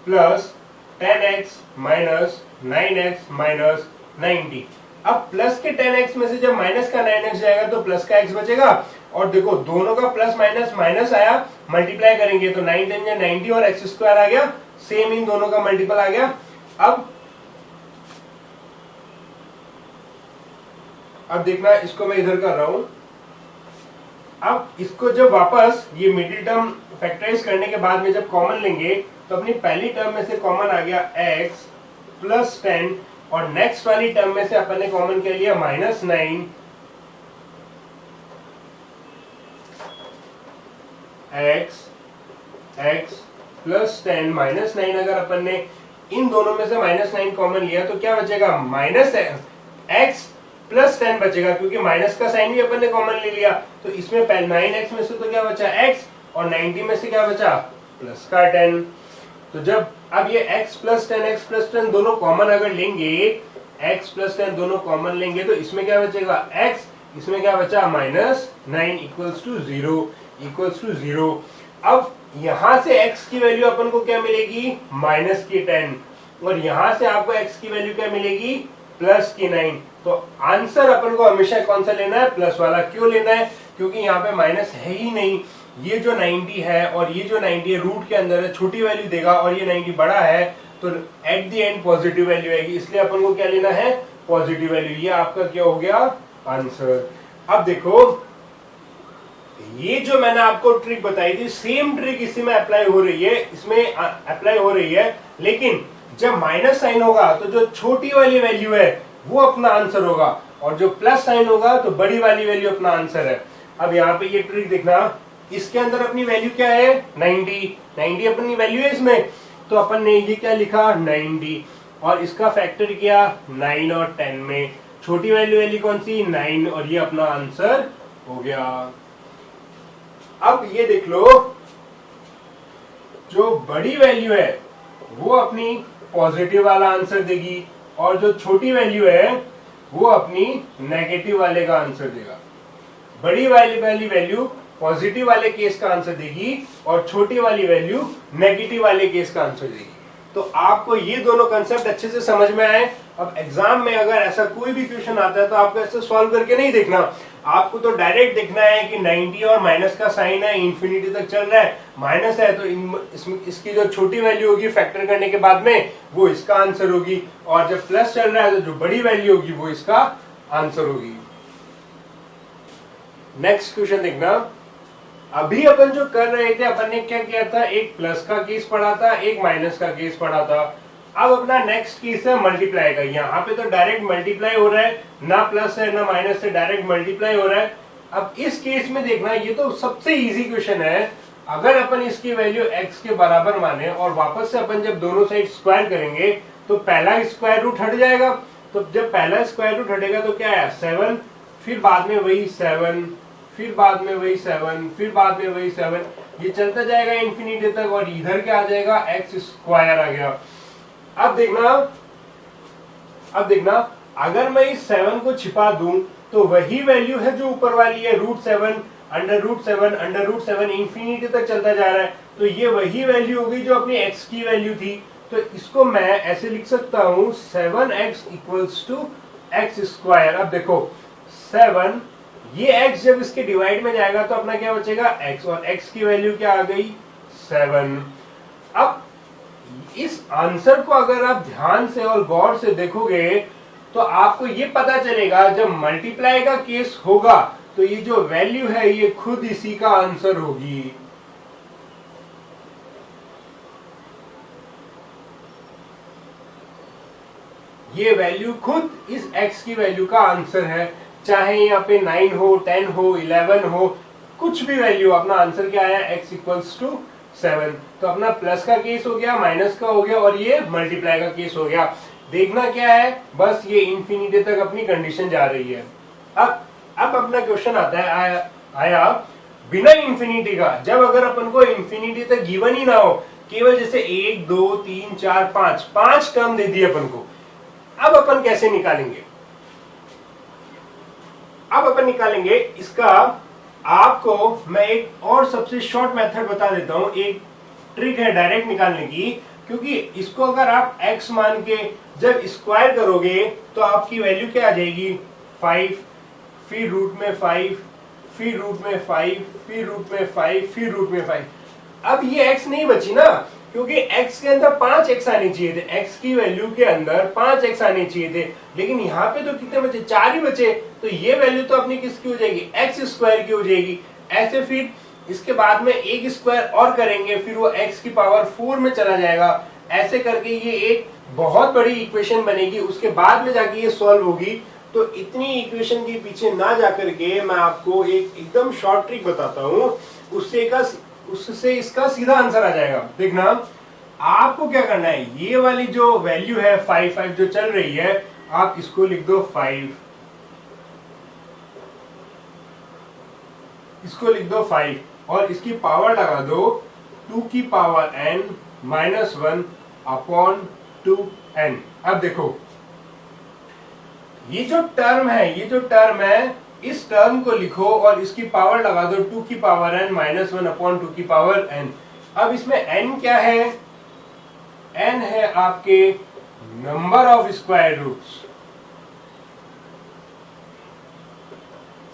plus 10x minus 9x minus 90। अब प्लस के 10x में से जब माइनस का 9x जाएगा तो प्लस का x बचेगा, और देखो दोनों का प्लस माइनस माइनस आया, मल्टीप्लाई करेंगे तो 9 10 90 और x स्क्वायर आ गया, सेम इन दोनों का मल्टीपल आ गया। अब देखना, इसको मैं इधर कर रहा हूं। अब इसको जब वापस ये मिडिल टर्म फैक्टराइज करने के बाद में जब कॉमन लेंगे तो अपनी पहली टर्म में से कॉमन आ गया x प्लस 10, और नेक्स्ट वाली टर्म में से अपन ने कॉमन क्या लिया, माइनस 9 x प्लस 10 माइनस 9। अगर अपन ने इन दोनों में से माइनस 9 कॉमन लिया तो क्या बचेगा, माइनस x प्लस 10 बचेगा, क्योंकि माइनस का साइन भी अपन ने कॉमन ले लिया। तो इसमें 9x में से तो क्या बचा x, और 90 में से क्या बचा, प्लस का 10। तो जब अब ये x प्लस 10 x प्लस 10 दोनों कॉमन अगर लेंगे, x प्लस 10 दोनों कॉमन लेंगे तो इसमें क्या बचेगा x, इसमें क्या बचा माइनस 9 इक्वल्स टू 0। अब यहां से x की वैल्यू अपन को क्या मिलेगी, माइनस की 10, और यहां से आपको x की वैल्यू क्या मिलेगी, प्लस की 9। तो आंसर अपन को हमेशा कौन सा लेना है, प्लस वाला। क्यों लेना है, क्योंकि यहाँ पे माइनस है ही नहीं। ये जो 90 है और ये जो 90 है रूट के अंदर है, छोटी वैल्यू देगा, और ये 90 बड़ा है तो at the end positive value आएगी, इसलिए अपन को क्या लेना है, पॉजिटिव वैल्यू। ये आपका क्या हो गया, आंसर। अब देखो ये जो मैंने आपको ट्रिक बताई थी, सेम ट्रिक इसी में अप्लाई हो रही है, इसमें अप्लाई हो रही है, लेकिन जब माइनस साइन होगा तो जो छोटी वाली वैल्यू है वो अपना आंसर होगा, और जो प्लस साइन होगा तो बड़ी वाली वैल्यू अपना आंसर है। अब यहाँ पे ये ट्रिक देखना, इसके अंदर अपनी वैल्यू क्या है, 90 अपनी वैल्यू है इसमें, तो अपन ने ये क्या लिखा 90, और इसका फैक्टर किया 9 और 10 में, छोटी वैल्यू कौन सी 9, और ये अपना आंसर हो गया। अब ये देख लो, जो बड़ी वैल्यू है वो अपनी पॉजिटिव वाला आंसर देगी, और जो छोटी वैल्यू है वो अपनी नेगेटिव वाले का आंसर देगा। बड़ी वाली वैल्यू पॉजिटिव वाले केस का आंसर देगी और छोटी वाली वैल्यू नेगेटिव वाले केस का आंसर देगी। तो आपको ये दोनों कंसेप्ट अच्छे से समझ में आए। अब एग्जाम में अगर ऐसा कोई भी क्वेश्चन आता है तो आपको ऐसे सॉल्व करके नहीं देखना, आपको तो डायरेक्ट देखना है कि 90 और माइनस का साइन है, इंफिनिटी तक चल रहा है, माइनस है तो इसकी जो छोटी वैल्यू होगी फैक्टर करने के बाद में वो इसका आंसर होगी, और जब प्लस चल रहा है तो जो बड़ी वैल्यू होगी वो इसका आंसर होगी। नेक्स्ट क्वेश्चन देखना। अभी अपन जो कर रहे थे, अपन ने क्या किया था, एक प्लस का केस पढ़ा था, एक माइनस का केस पढ़ा था। अब अपना नेक्स्ट केस है मल्टीप्लाई का। यहाँ पे तो डायरेक्ट मल्टीप्लाई हो रहा है, ना प्लस है ना माइनस है, डायरेक्ट मल्टीप्लाई हो रहा है। अब इस केस में देखना, ये तो सबसे इजी क्वेश्चन है। अगर अपन इसकी वैल्यू x के बराबर माने और वापस से अपन जब दोनों साइड स्क्वायर करेंगे तो पहला स्क्वायर रूट हट जाएगा। तो जब पहला स्क्वायर रूट हटेगा तो क्या है, 7, फिर बाद में वही 7, फिर बाद में वही 7, फिर बाद में वही 7, ये चलता जाएगा इंफिनिटी तक और इधर क्या आ जाएगा, एक्स स्क्वायर आ गया। अब देखना अगर मैं इस 7 को छिपा दूं तो वही वैल्यू है जो ऊपर वाली है, √7 √7 इंफिनिटी तक चलता जा रहा है। तो ये वही वैल्यू होगी जो अपनी x की वैल्यू थी। तो इसको मैं ऐसे लिख सकता हूं 7x = x²। अब देखो 7, ये x जब इसके डिवाइड में जाएगा तो अपना क्या बचेगा, x, और x की वैल्यू क्या आ गई, 7। अब इस आंसर को अगर आप ध्यान से और गौर से देखोगे तो आपको ये पता चलेगा, जब मल्टीप्लाई का केस होगा तो ये जो वैल्यू है ये खुद इसी का आंसर होगी। ये वैल्यू खुद इस x की वैल्यू का आंसर है, चाहे यहाँ पे 9 हो, 10 हो, 11 हो, कुछ भी वैल्यू, अपना आंसर क्या आया, x = 7। तो अपना प्लस का केस हो गया, माइनस का हो गया और ये मल्टीप्लाई का केस हो गया। देखना क्या है, बस ये इंफिनिटी तक अपनी कंडीशन जा रही है। अब अपना क्वेश्चन आता है, आया बिना इंफिनिटी का। जब अगर अपन को इंफिनिटी तक गिवन ही ना हो, केवल जैसे 1 2 3 4 5 टर्म दे दिए अपन को, अब अपन कैसे निकालेंगे, अब अपन निकालेंगे इसका। आपको मैं एक और सबसे शॉर्ट मेथड बता देता हूं, एक ट्रिक है डायरेक्ट निकालने की। क्योंकि इसको अगर आप x मान के जब स्क्वायर करोगे तो आपकी वैल्यू क्या आ जाएगी, 5, फिर रूट में 5, फिर रूट में 5, फिर रूट में 5, फिर रूट में 5। अब ये x नहीं बची ना, क्योंकि x के अंदर 5x आने चाहिए थे, x की वैल्यू के अंदर 5x आने चाहिए थे, लेकिन यहाँ पे तो कितने बचे, 4 ही बचे। तो ये वैल्यू तो अपनी किसकी हो जाएगी, x² की हो जाएगी। ऐसे फिर इसके बाद में एक स्क्वायर और करेंगे, फिर वो x की पावर 4 में चला जाएगा। ऐसे करके ये एक बहुत बड़ी इक्वेशन बनेगी, उसके बाद में जाके ये सॉल्व होगी। तो इतनी इक्वेशन के पीछे ना जाकर के मैं आपको एक एकदम शॉर्ट ट्रिक बताता हूँ, उससे इसका सीधा आंसर आ जाएगा। देखना आपको क्या करना है, ये वाली जो वैल्यू है 5 जो चल रही है, आप इसको लिख दो 5, इसको लिख दो 5 और इसकी पावर लगा दो 2 की पावर n -1/2n। अब देखो ये जो टर्म है, इस टर्म को लिखो और इसकी पावर लगा दो 2 की पावर n -1/2 की पावर n। अब इसमें n क्या है, n है आपके नंबर ऑफ स्क्वायर रूट्स।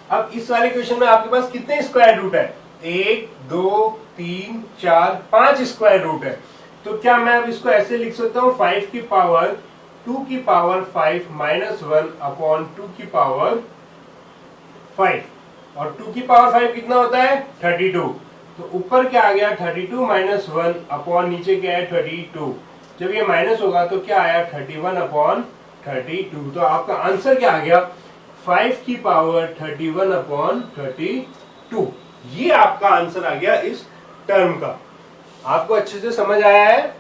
अब इस वाले क्वेश्चन में आपके पास कितने स्क्वायर रूट है, 1 2 3 4 5 स्क्वायर रूट है। तो क्या मैं अब इसको ऐसे लिख सकता हूं, 5 की पावर 2 की पावर 5 -1/2 की पावर 5, और 2 की पावर 5 कितना होता है, 32। तो ऊपर क्या आ गया, 32 -1 अपॉन नीचे क्या है, 32। जब ये माइनस होगा तो क्या आया, 31/32। तो आपका आंसर क्या आ गया, 5 की पावर 31/32। ये आपका आंसर आ गया इस टर्म का। आपको अच्छे से समझ आया है?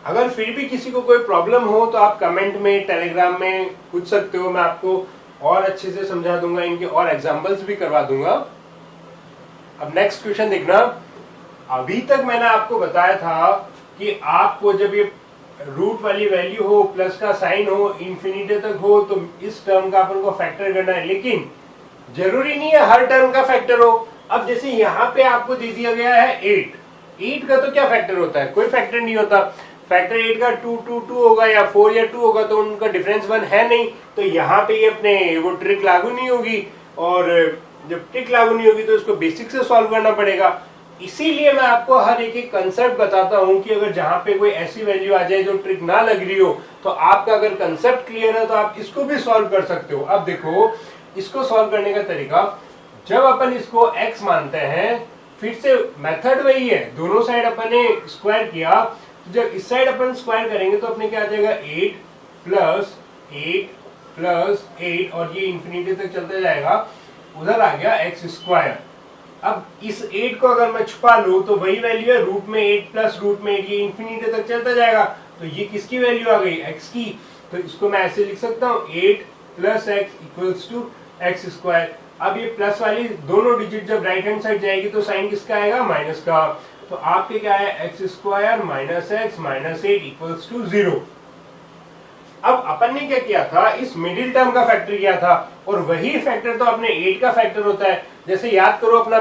अगर फिर भी किसी को कोई प्रॉब्लम हो तो आप कमेंट में, टेलीग्राम में पूछ सकते हो, मैं आपको और अच्छे से समझा दूंगा, इनके और एग्जांपल्स भी करवा दूंगा। अब नेक्स्ट क्वेश्चन देखना। अभी तक मैंने आपको बताया था कि आपको जब ये रूट वाली वैल्यू हो, प्लस का साइन हो, इंफिनिटी तक हो, तो इस टर्म का अपन को फैक्टर करना है। लेकिन जरूरी नहीं है हर टर्म का फैक्टर हो। अब जैसे यहाँ पे आपको दे दिया गया है 8 का तो क्या फैक्टर होता है, कोई फैक्टर नहीं होता। फैक्टर 8 का 2 2 2 होगा या 4 या 2 होगा, तो उनका डिफरेंस 1 है नहीं। तो यहाँ पे ये अपने वो ट्रिक लागू नहीं होगी, और जब ट्रिक लागू नहीं होगी तो इसको बेसिक से सॉल्व करना पड़ेगा। इसीलिए मैं आपको हर एक कंसेप्ट बताता हूं कि अगर जहां पे कोई ऐसी वैल्यू आ जाए जो ट्रिक ना लग रही हो, तो आपका अगर कंसेप्ट क्लियर है तो आप इसको भी सॉल्व कर सकते हो। अब देखो इसको सॉल्व करने का तरीका, जब अपन इसको x मानते हैं, फिर से मेथड वही है, दोनों साइड अपन ने स्क्वायर किया, तो जब इस साइड अपन स्क्वायर करेंगे तो अपने क्या आ जाएगा 8 प्लस 8 प्लस 8 और ये इंफिनिटी तक चलता जाएगा, उधर आ गया x स्क्वायर। अब इस 8 को अगर मैं छुपा लूं तो वही वैल्यू है रूट में 8 प्लस रूट में 8, ये इंफिनिटी तक चलता जाएगा, तो ये किसकी वैल्यू आ गई x की, तो इसको मैं ऐसे लिख सकता हूँ 8 plus x equals to x square. अब ये प्लस वाली दोनों डिजिट जब राइट हैंड साइड जाएगी तो साइन किसका आएगा, माइनस का, तो आपके क्या है x square minus x minus 8 equals to 0। अब अपन ने क्या किया था, इस मिडिल टर्म का फैक्टर किया था, और वही फैक्टर तो अपने 8 का फैक्टर होता है। जैसे याद करो अपना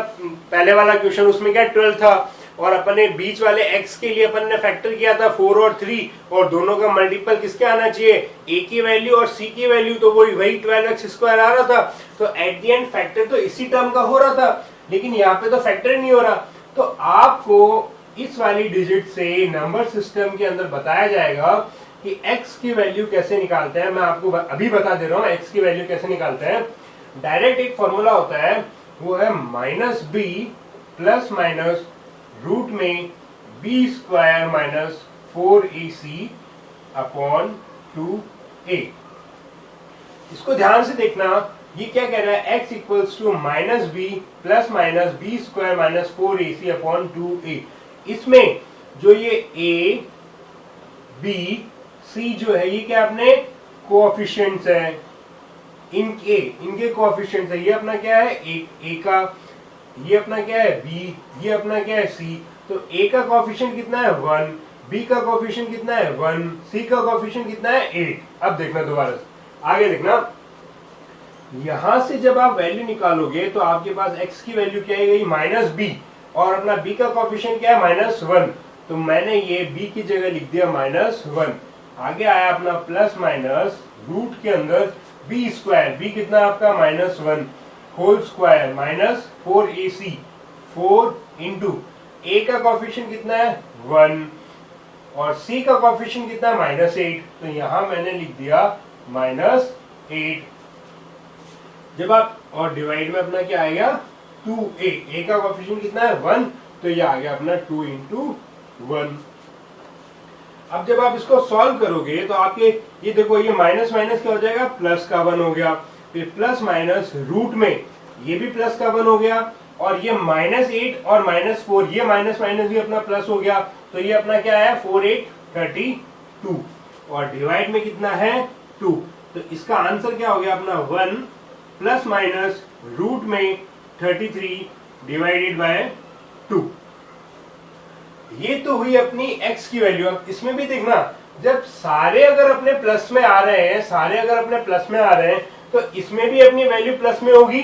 पहले वाला क्वेश्चन, उसमें क्या 12 था, और अपन ने बीच वाले x के लिए अपन ने फैक्टर किया था 4 और 3, और दोनों का मल्टीपल किसके आना चाहिए, a की वैल्यू और c की वैल्यू, तो वही 12x स्क्वायर आ रहा था। तो एट द एंड फैक्टर तो इसी टर्म का हो रहा था, लेकिन यहाँ पे तो फैक्टर नहीं हो रहा। तो आपको इस वाली डिजिट से नंबर सिस्टम के अंदर बताया जाएगा कि x की वैल्यू कैसे निकालते हैं। मैं आपको अभी बता दे रहा हूँ x की वैल्यू कैसे निकालते हैं। डायरेक्ट एक फॉर्मूला होता है, वो है minus B plus minus root में B square minus 4ac upon 2a। इसको ध्यान से देखना, ये क्या कह रहा है, x equals to minus B plus minus B square minus 4ac upon 2a। इसमें जो ये a b c जो है, ये क्या अपने कोएफिशिएंट्स है, इनके कोएफिशिएंट्स है। ये अपना क्या है a का, ये अपना क्या है b, ये अपना क्या है c। तो a का कोएफिशिएंट कितना है 1, b का कोएफिशिएंट कितना है 1, c का कोएफिशिएंट कितना है 8। अब देखना दोबारा आगे देखना, यहां से जब आप वैल्यू निकालोगे तो आपके पास x की वैल्यू क्या है माइनस b, और अपना b का कोएफिशिएंट क्या है माइनस 1, तो मैंने ये b की जगह लिख दिया माइनस 1। आगे आया अपना प्लस माइनस रूट के अंदर b स्क्वायर, b कितना आपका minus 1 whole square minus 4ac, 4 into a का कोएफिशिएंट कितना है 1 और c का कोएफिशिएंट कितना है माइनस 8, तो यहां मैंने लिख दिया माइनस 8। जब आप और डिवाइड में अपना क्या आएगा 2a, a का कोएफिशिएंट कितना है 1, तो ये आ गया अपना 2 इंटू 1। अब जब आप इसको सॉल्व करोगे तो आपके ये देखो, ये माइनस माइनस क्या हो जाएगा, प्लस का 1 हो गया, फिर प्लस माइनस रूट में ये भी प्लस का 1 हो गया, और ये माइनस 8 और माइनस 4, ये माइनस माइनस भी अपना प्लस हो गया, तो ये अपना क्या है 4 8 32, और डिवाइड में कितना है 2, तो इसका आंसर क्या हो गया अपना 1 प्लस माइनस रूट में 33 डिवाइडेड बाय 2। ये तो हुई अपनी x की वैल्यू। अब इसमें भी देखना, जब सारे अगर अपने प्लस में आ रहे हैं, सारे अगर अपने प्लस में आ रहे हैं, तो इसमें भी अपनी वैल्यू प्लस में होगी,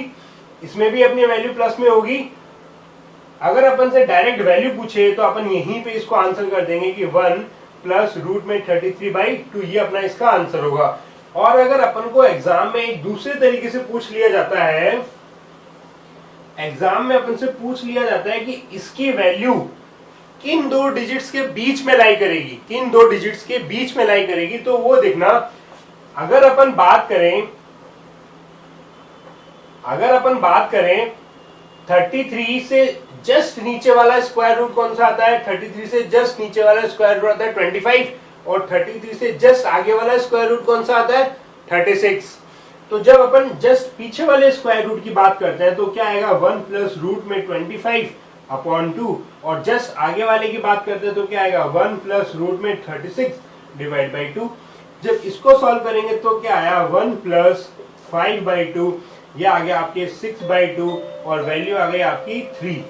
इसमें भी अपनी वैल्यू प्लस में होगी। अगर अपन से डायरेक्ट वैल्यू पूछे तो अपन यहीं पे इसको आंसर कर देंगे कि 1 प्लस रूट में 33/2, ये अपना इसका आंसर होगा। और अगर अपन को एग्जाम में एक दूसरे तरीके से पूछ लिया जाता है, एग्जाम में अपन से पूछ लिया जाता है कि इसकी वैल्यू किन दो डिजिट्स के बीच में लाई करेगी, किन दो डिजिट्स के बीच में लाई करेगी, तो वो देखना, अगर अपन बात करें 33 से जस्ट नीचे वाला स्क्वायर रूट कौन सा आता है, 33 से जस्ट नीचे वाला स्क्वायर रूट आता है 25, और 33 से जस्ट आगे वाला स्क्वायर रूट कौन सा आता है 36। तो जब अपन जस्ट पीछे वाले स्क्वायर रूट की बात करते हैं तो क्या आएगा 1 प्लस रूट में 25 अपॉन 2, और जस्ट आगे वाले की बात करते हैं तो क्या आएगा 1 प्लस रूट में 36 डिवाइड बाई 2। जब इसको सॉल्व करेंगे तो क्या आया 1 प्लस 5/2, ये आ गया आपके 6/2, और वैल्यू आ गई आपकी 3।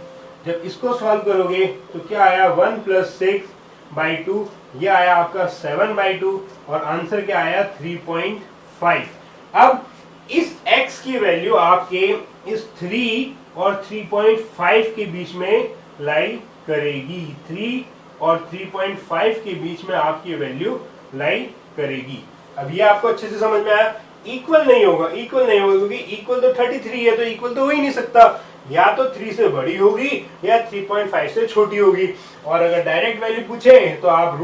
जब इसको सॉल्व करोगे तो क्या आया 1 प्लस 6/2, ये आया आपका 7/2, और आंसर क्या आया 3.5। अब इस x की वैल्यू आपके इस 3 और 3.5 के बीच में लाई करेगी, 3 और 3.5 के बीच में आपकी वैल्यू लाई करेगी। अब ये आपको अच्छे से समझ में आया। इक्वल नहीं होगा, क्योंकि इक्वल तो 33 है, तो इक्वल तो हो ही नहीं सकता, या तो 3 से बड़ी होगी या 3.5 से छोटी होगी। और अगर डायरेक्ट वैल्यू पूछे तो आप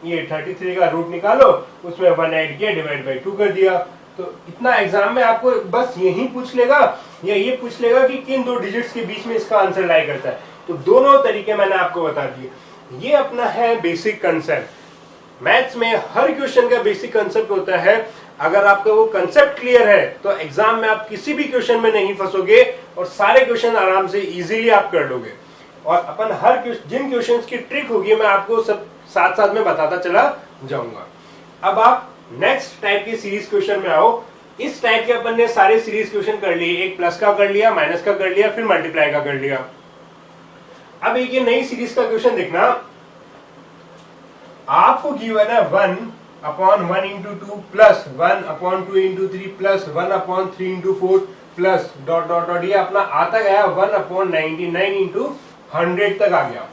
ये 33 का रूट निकालो, उसमें 1 ऐड किया, डिवाइड बाई 2 कर दिया, तो इतना एग्जाम में आपको बस यही पूछ लेगा या ये पूछ लेगा कि किन दो डिजिट्स के बीच में इसका आंसर लाई करता है। तो दोनों तरीके मैंने आपको बता दिए। ये अपना है बेसिक कंसेप्ट। मैथ्स में हर क्वेश्चन का बेसिक कंसेप्ट होता है। अगर आपका वो कंसेप्ट क्लियर है तो एग्जाम में आप किसी भी क्वेश्चन में नहीं फंसोगे और सारे क्वेश्चन आराम से इजीली आप कर लोगे। और अपन हर जिन क्वेश्चंस की ट्रिक होगी मैं आपको सब साथ साथ में बताता चला जाऊंगा। अब आप नेक्स्ट टाइप के सीरीज क्वेश्चन में आओ। इस टाइप के अपन ने सारे सीरीज क्वेश्चन कर लिए, एक प्लस का कर लिया, माइनस का कर लिया, फिर मल्टीप्लाई का कर लिया। अब एक ये नई सीरीज का क्वेश्चन देखना। आपको गिवन है 1/1 into 2 plus 1/2 into 3 plus 1/3 into 4 plus dot dot dot, ये अपना आता गया 1/99 into 100 तक आ गया।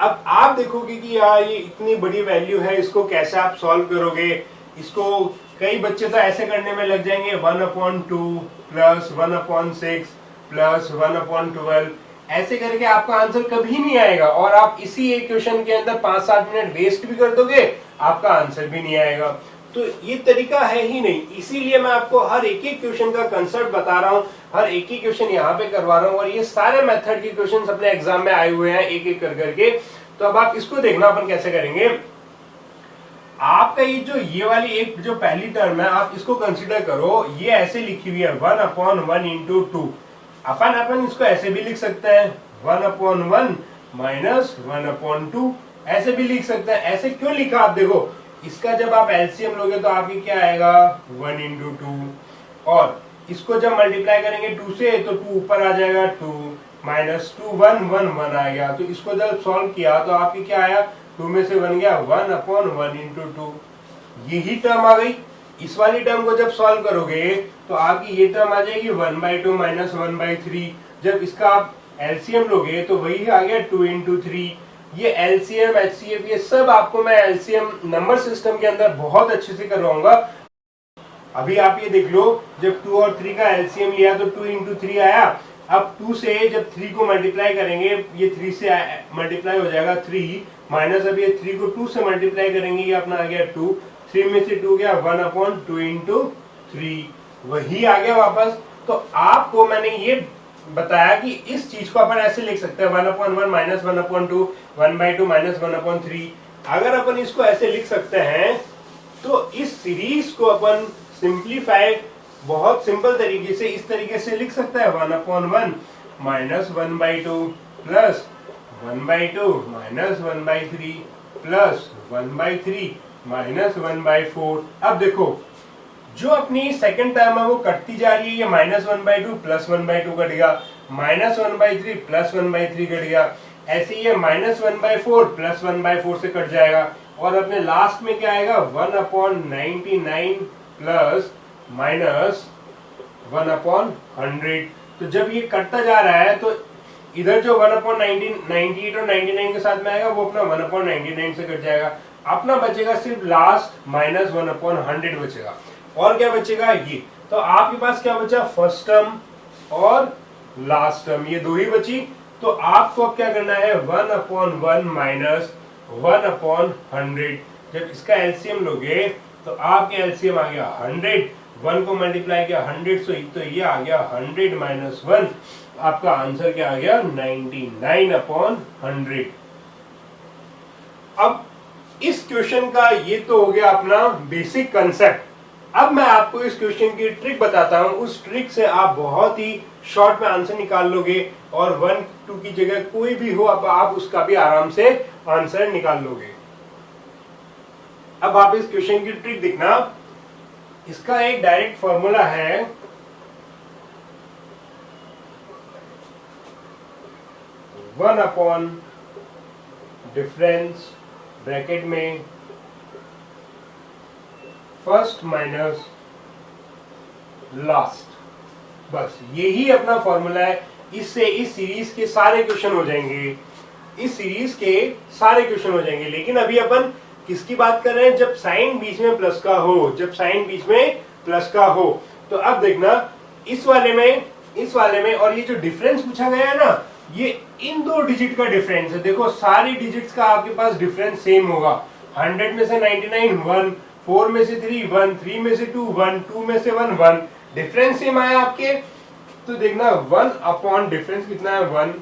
अब आप देखोगे कि यार ये इतनी बड़ी वैल्यू है, इसको कैसे आप सॉल्व करोगे। इसको कई बच्चे तो ऐसे करने में लग जाएंगे 1/2 प्लस 1/6 प्लस 1/12, ऐसे करके आपका आंसर कभी नहीं आएगा और आप इसी एक क्वेश्चन के अंदर 5-7 मिनट वेस्ट भी कर दोगे, आपका आंसर भी नहीं आएगा। तो ये तरीका है ही नहीं। इसीलिए मैं आपको हर एक एक क्वेश्चन का कंसेप्ट बता रहा हूँ, हर एक ही क्वेश्चन यहाँ पे करवा रहा हूँ और ये सारे मेथड के क्वेश्चन अपने एग्जाम में आए हुए हैं एक एक कर करके। तो अब आप इसको देखना अपन कैसे करेंगे। आपका ये वाली एक जो पहली टर्म है आप इसको कंसिडर करो। ये ऐसे लिखी हुई है 1/1 into 2। अपन इसको ऐसे भी लिख सकते हैं 1/1 माइनस 1/2, ऐसे भी लिख सकते हैं। ऐसे क्यों लिखा आप देखो, इसका जब आप एलसीएम लोगे तो आपकी क्या आएगा 1 into 2 और इसको जब मल्टीप्लाई करेंगे 2 से तो 2 ऊपर आ जाएगा 2 माइनस 2 1 1 1 आ गया। तो इसको जब सॉल्व किया तो आपकी क्या आया 2 में से बन गया 1/1 into 2। यही टर्म आ गई। इस वाली टर्म को जब सॉल्व करोगे तो आपकी ये टर्म आ जाएगी 1/2 माइनस 1/3। जब इसका आप एलसीएम लोगे तो वही आ गया 2 into 3। ये एलसीएम एचसीएफ ये सब आपको मैं एलसीएम नंबर सिस्टम के अंदर बहुत अच्छे से करवाऊंगा। अभी आप ये देख लो, जब 2 और 3 का एलसीएम लिया तो 2 into 3 आया। अब 2 से जब 3 को मल्टीप्लाई करेंगे, ये 3 से मल्टीप्लाई हो जाएगा 3 माइनस अब ये 3 को 2 से मल्टीप्लाई करेंगे, ये अपना आ गया 2। 3 में से 2 गया 1/2 into 3, वही आ गया वापस। तो आपको मैंने ये बताया कि इस चीज को अपन ऐसे लिख सकते हैं 1/1 माइनस 1/2 1/2 माइनस 1/3। अगर अपन इसको ऐसे लिख सकते हैं तो इस सीरीज को अपन सिंप्लीफाई बहुत सिंपल तरीके से इस तरीके से लिख सकते हैं 1/1 minus 1/2 plus 1/2 minus 1/3 plus 1/3 minus 1/4। अब देखो जो अपनी सेकंड टर्म है वो कटती जा रही है। ये -1/2 प्लस 1/2 कट गया, -1/3 प्लस 1/3 कट गया, ऐसे ये -1/4 प्लस 1/4 से कट जाएगा और अपने लास्ट में क्या आएगा 1/99 प्लस माइनस 1/100। तो जब ये कटता जा रहा है तो इधर जो 1/98 और 99 के साथ में आएगा वो अपना 1/99 से कट जाएगा। अपना बचेगा सिर्फ लास्ट माइनस 1/100 बचेगा। और क्या बचेगा ये, तो आपके पास क्या बचा फर्स्ट टर्म और लास्ट टर्म, ये दो ही बची। तो आपको अब क्या करना है 1/1 माइनस 1/100। जब इसका एलसीएम लोगे तो आपके एलसीएम आ गया 100, 1 को मल्टीप्लाई किया 100 से तो ये आ गया 100 माइनस 1। आपका आंसर क्या आ गया 99/100। अब इस क्वेश्चन का ये तो हो गया अपना बेसिक कंसेप्ट। अब मैं आपको इस क्वेश्चन की ट्रिक बताता हूं। उस ट्रिक से आप बहुत ही शॉर्ट में आंसर निकाल लोगे और 1 2 की जगह कोई भी हो अब आप उसका भी आराम से आंसर निकाल लोगे। अब आप इस क्वेश्चन की ट्रिक देखना। इसका एक डायरेक्ट फॉर्मूला है 1 डिफरेंस ब्रैकेट में फर्स्ट माइनस लास्ट, बस यही अपना फॉर्मूला है। इससे इस सीरीज के सारे क्वेश्चन हो जाएंगे, इस सीरीज के सारे क्वेश्चन हो जाएंगे। लेकिन अभी अपन किसकी बात कर रहे हैं, जब साइन बीच में प्लस का हो, जब साइन बीच में प्लस का हो। तो अब देखना इस वाले में और ये जो डिफरेंस पूछा गया है ना, ये इन दो डिजिट का डिफरेंस है। देखो सारी डिजिट्स का आपके पास डिफरेंस सेम होगा। 100 में से 99 1, 4 में से 3 1, 3 में से 2 1, 2 में से 1 1, डिफरेंस सेम आया आपके। तो देखना 1 अपॉन डिफरेंस कितना है 1,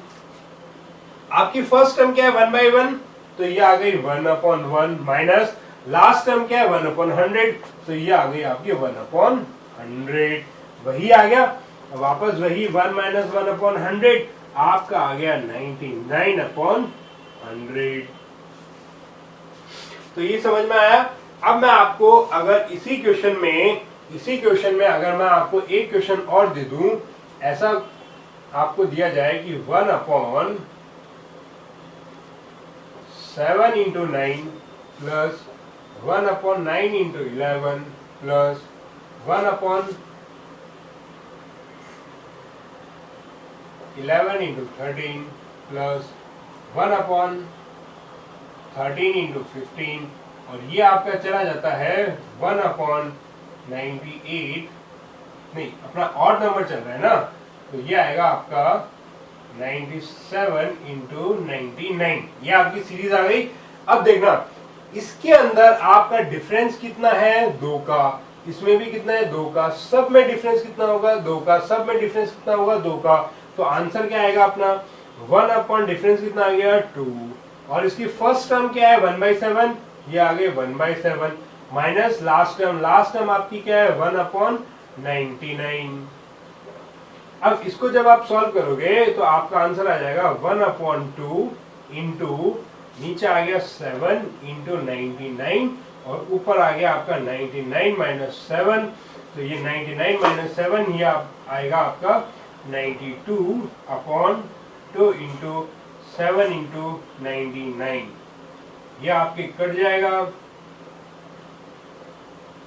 आपकी फर्स्ट टर्म क्या है 1/1, तो ये आ गई 1/1 माइनस लास्ट टर्म क्या है 1/100, तो ये आ गई आपकी 1/100, वही आ गया वापस वही 1 माइनस 1/100 आपका आ गया 99/100। तो ये समझ में आया। अब मैं आपको अगर इसी क्वेश्चन में अगर मैं आपको एक क्वेश्चन और दे दूं, ऐसा आपको दिया जाए कि 1/7 into 9 plus 1/9 into 11 plus 1/11 into 13 plus 1/13 into 15, और ये आपका चला जाता है 1/98, नहीं अपना ऑड नंबर चल रहा है ना, तो ये आएगा आपका 97 into 99, ये आपकी सीरीज आ गई। अब देखना इसके अंदर आपका डिफरेंस कितना है 2 का, इसमें भी कितना है 2 का, सब में डिफरेंस कितना होगा 2 का, सब में डिफरेंस कितना होगा 2 का, तो आंसर क्या आएगा अपना 1 अपॉन डिफरेंस कितना आ गया 2, और इसकी फर्स्ट टर्म क्या है 1/7, ये आ गए 1/7 माइनस लास्ट टर्म आपकी क्या है 1/99। अब इसको जब आप सॉल्व करोगे तो आपका आंसर आ जाएगा 1/2 इंटू नीचे आ गया 7 इंटू 99, और ऊपर आ गया आपका 99 माइनस 7, तो ये 99 माइनस 7 ये आएगा आपका 92/2 इंटू 7 इंटू 99, ये आपके कट जाएगा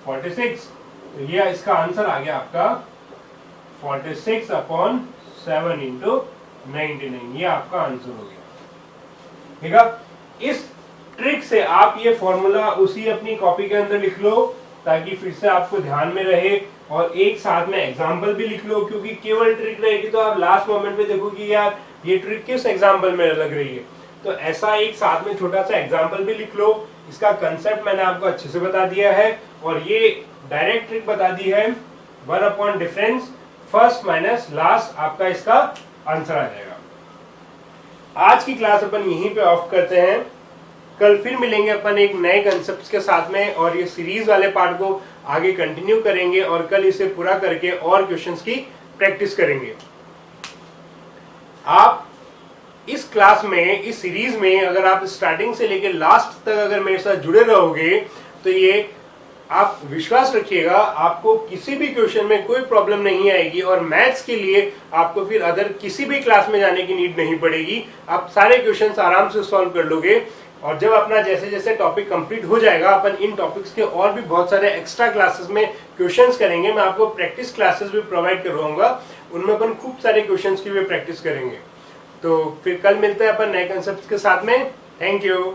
46, तो ये इसका आंसर आ गया आपका 46/7 इंटू 99, ये आपका आंसर हो गया। ठीक है, इस ट्रिक से आप ये फॉर्मूला उसी अपनी कॉपी के अंदर लिख लो ताकि फिर से आपको ध्यान में रहे, और एक साथ में एग्जाम्पल भी लिख लो, क्योंकि केवल ट्रिक रहेगी तो आप लास्ट मोमेंट पे देखोगे यार ये ट्रिक किस एग्जाम्पल में लग रही है, तो ऐसा एक साथ में छोटा सा एग्जाम्पल भी लिख लो। इसका कंसेप्ट मैंने आपको अच्छे से बता दिया है, और ये डायरेक्ट ट्रिक बता दी है 1 upon difference first minus last, आपका इसका आंसर आ जाएगा। आज की क्लास अपन यहीं पे ऑफ करते हैं, कल फिर मिलेंगे अपन एक नए कंसेप्ट के साथ में, और ये सीरीज वाले पार्ट को आगे कंटिन्यू करेंगे, और कल इसे पूरा करके और क्वेश्चंस की प्रैक्टिस करेंगे। आप इस क्लास में, इस सीरीज में अगर आप स्टार्टिंग से लेकर लास्ट तक अगर मेरे साथ जुड़े रहोगे तो ये आप विश्वास रखिएगा आपको किसी भी क्वेश्चन में कोई प्रॉब्लम नहीं आएगी, और मैथ्स के लिए आपको फिर अदर किसी भी क्लास में जाने की नीड नहीं पड़ेगी, आप सारे क्वेश्चंस आराम से सॉल्व कर लोगे। और जब अपना जैसे जैसे टॉपिक कंप्लीट हो जाएगा अपन इन टॉपिक्स के और भी बहुत सारे एक्स्ट्रा क्लासेस में क्वेश्चंस करेंगे, मैं आपको प्रैक्टिस क्लासेस भी प्रोवाइड करवाऊंगा, उनमें अपन खूब सारे क्वेश्चंस की भी प्रैक्टिस करेंगे। तो फिर कल मिलते हैं अपन नए कंसेप्ट के साथ में। Thank you.